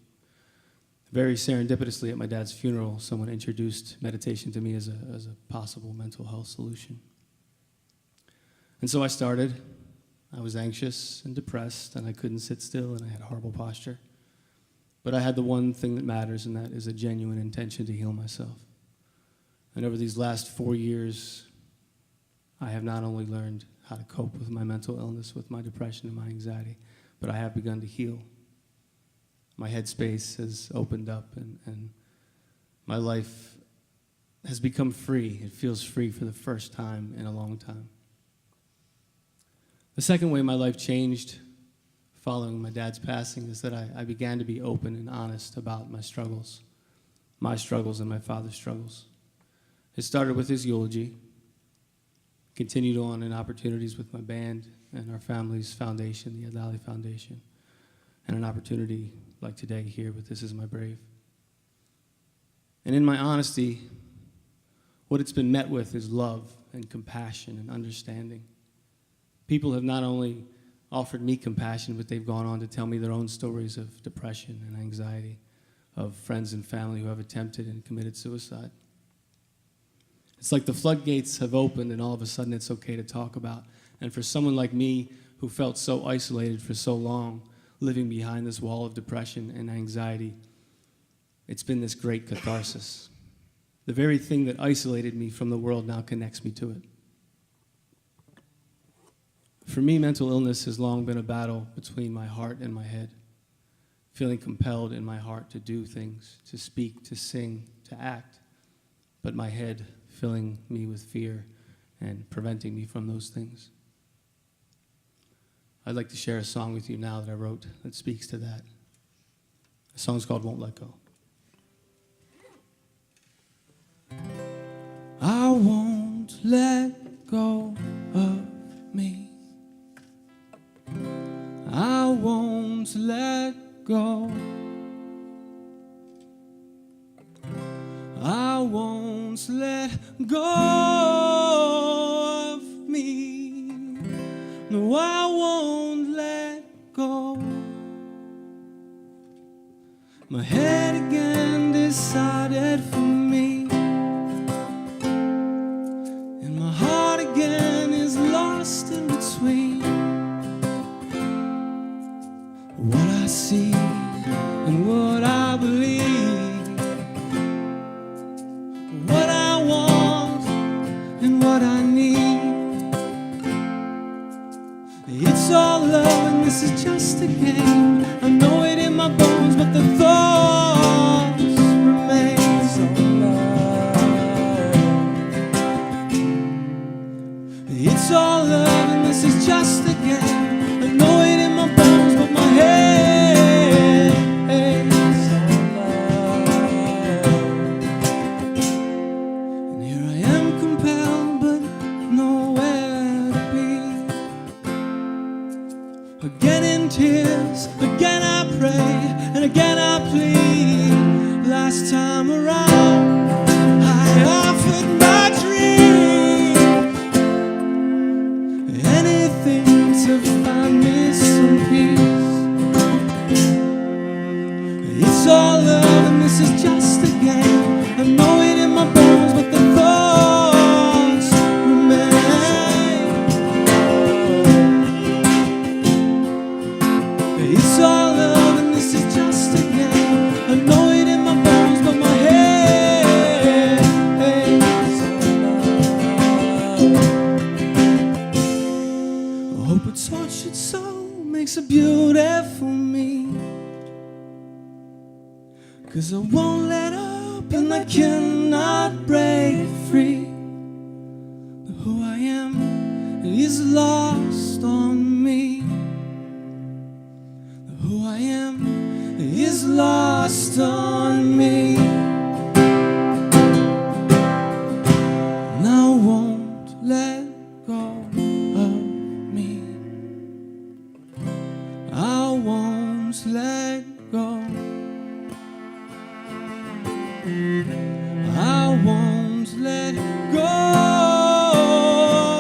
Very serendipitously at my dad's funeral, someone introduced meditation to me as a possible mental health solution. And so I started. I was anxious and depressed, and I couldn't sit still, and I had horrible posture. But I had the one thing that matters, and that is a genuine intention to heal myself. And over these last 4 years, I have not only learned how to cope with my mental illness, with my depression and my anxiety, but I have begun to heal. My headspace has opened up, and my life has become free. It feels free for the first time in a long time. The second way my life changed following my dad's passing is that I began to be open and honest about my struggles and my father's struggles. It started with his eulogy, continued on in opportunities with my band and our family's foundation, the Lally Foundation, and an opportunity like today here with This Is My Brave. And in my honesty, what it's been met with is love and compassion and understanding. People have not only offered me compassion, but they've gone on to tell me their own stories of depression and anxiety, of friends and family who have attempted and committed suicide. It's like the floodgates have opened and all of a sudden it's okay to talk about. And for someone like me who felt so isolated for so long, living behind this wall of depression and anxiety, it's been this great catharsis. The very thing that isolated me from the world now connects me to it. For me, mental illness has long been a battle between my heart and my head, feeling compelled in my heart to do things, to speak, to sing, to act, but my head filling me with fear and preventing me from those things. I'd like to share a song with you now that I wrote that speaks to that. The song's called Won't Let Go. I won't let go of me. I won't let go. I won't let go of me. No, I won't let go. My head again decided for me, and my heart again is lost in between what I see and what I believe, what I want and what I need. It's all love and this is just a game. I know it in my bones, but the thoughts remain. It's all love and this is just a game. I know it in my bones, but my head is and here I am compelled, but nowhere to be. Again in tears, again I pray, and again I plead. Last time around, I offered my dream, anything to find me some peace. It's all love and this is just a game. I know it in my bones, but the thoughts remain. It's all love and this is just a game. I know it in my bones, but my head aches. I hope a tortured soul makes a beautiful me, 'cause I won't let up and I cannot break free. Who I am is lost on me. Who I am is lost on me. And I won't let go of me. I won't let go. I won't let go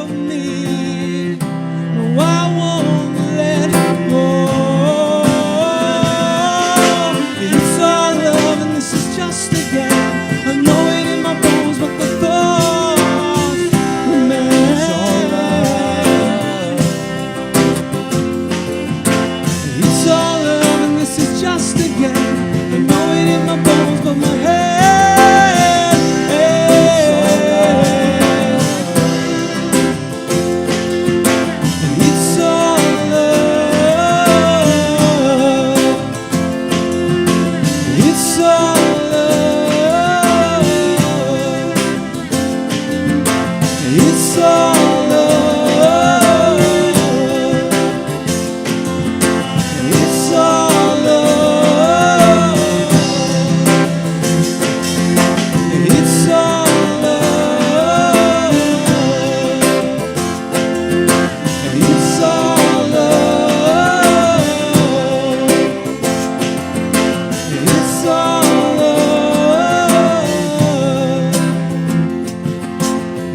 of me. No, I won't let go. It's all love and this is just a game. I know it in my bones, but the thoughts remain. It's all love and this is just a game. I know it in my bones, but my head. It's all love. It's all love. It's all love. It's all love. It's all love. It's all love. It's all love.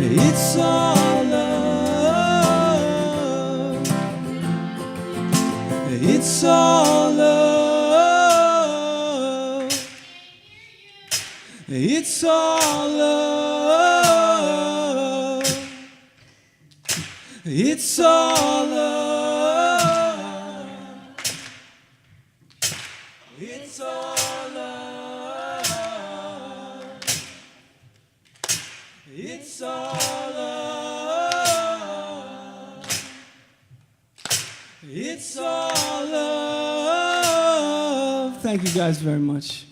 It's all love. It's all love. It's all love. love. It's all love. It's all love. It's all love. It's all love. Thank you guys very much.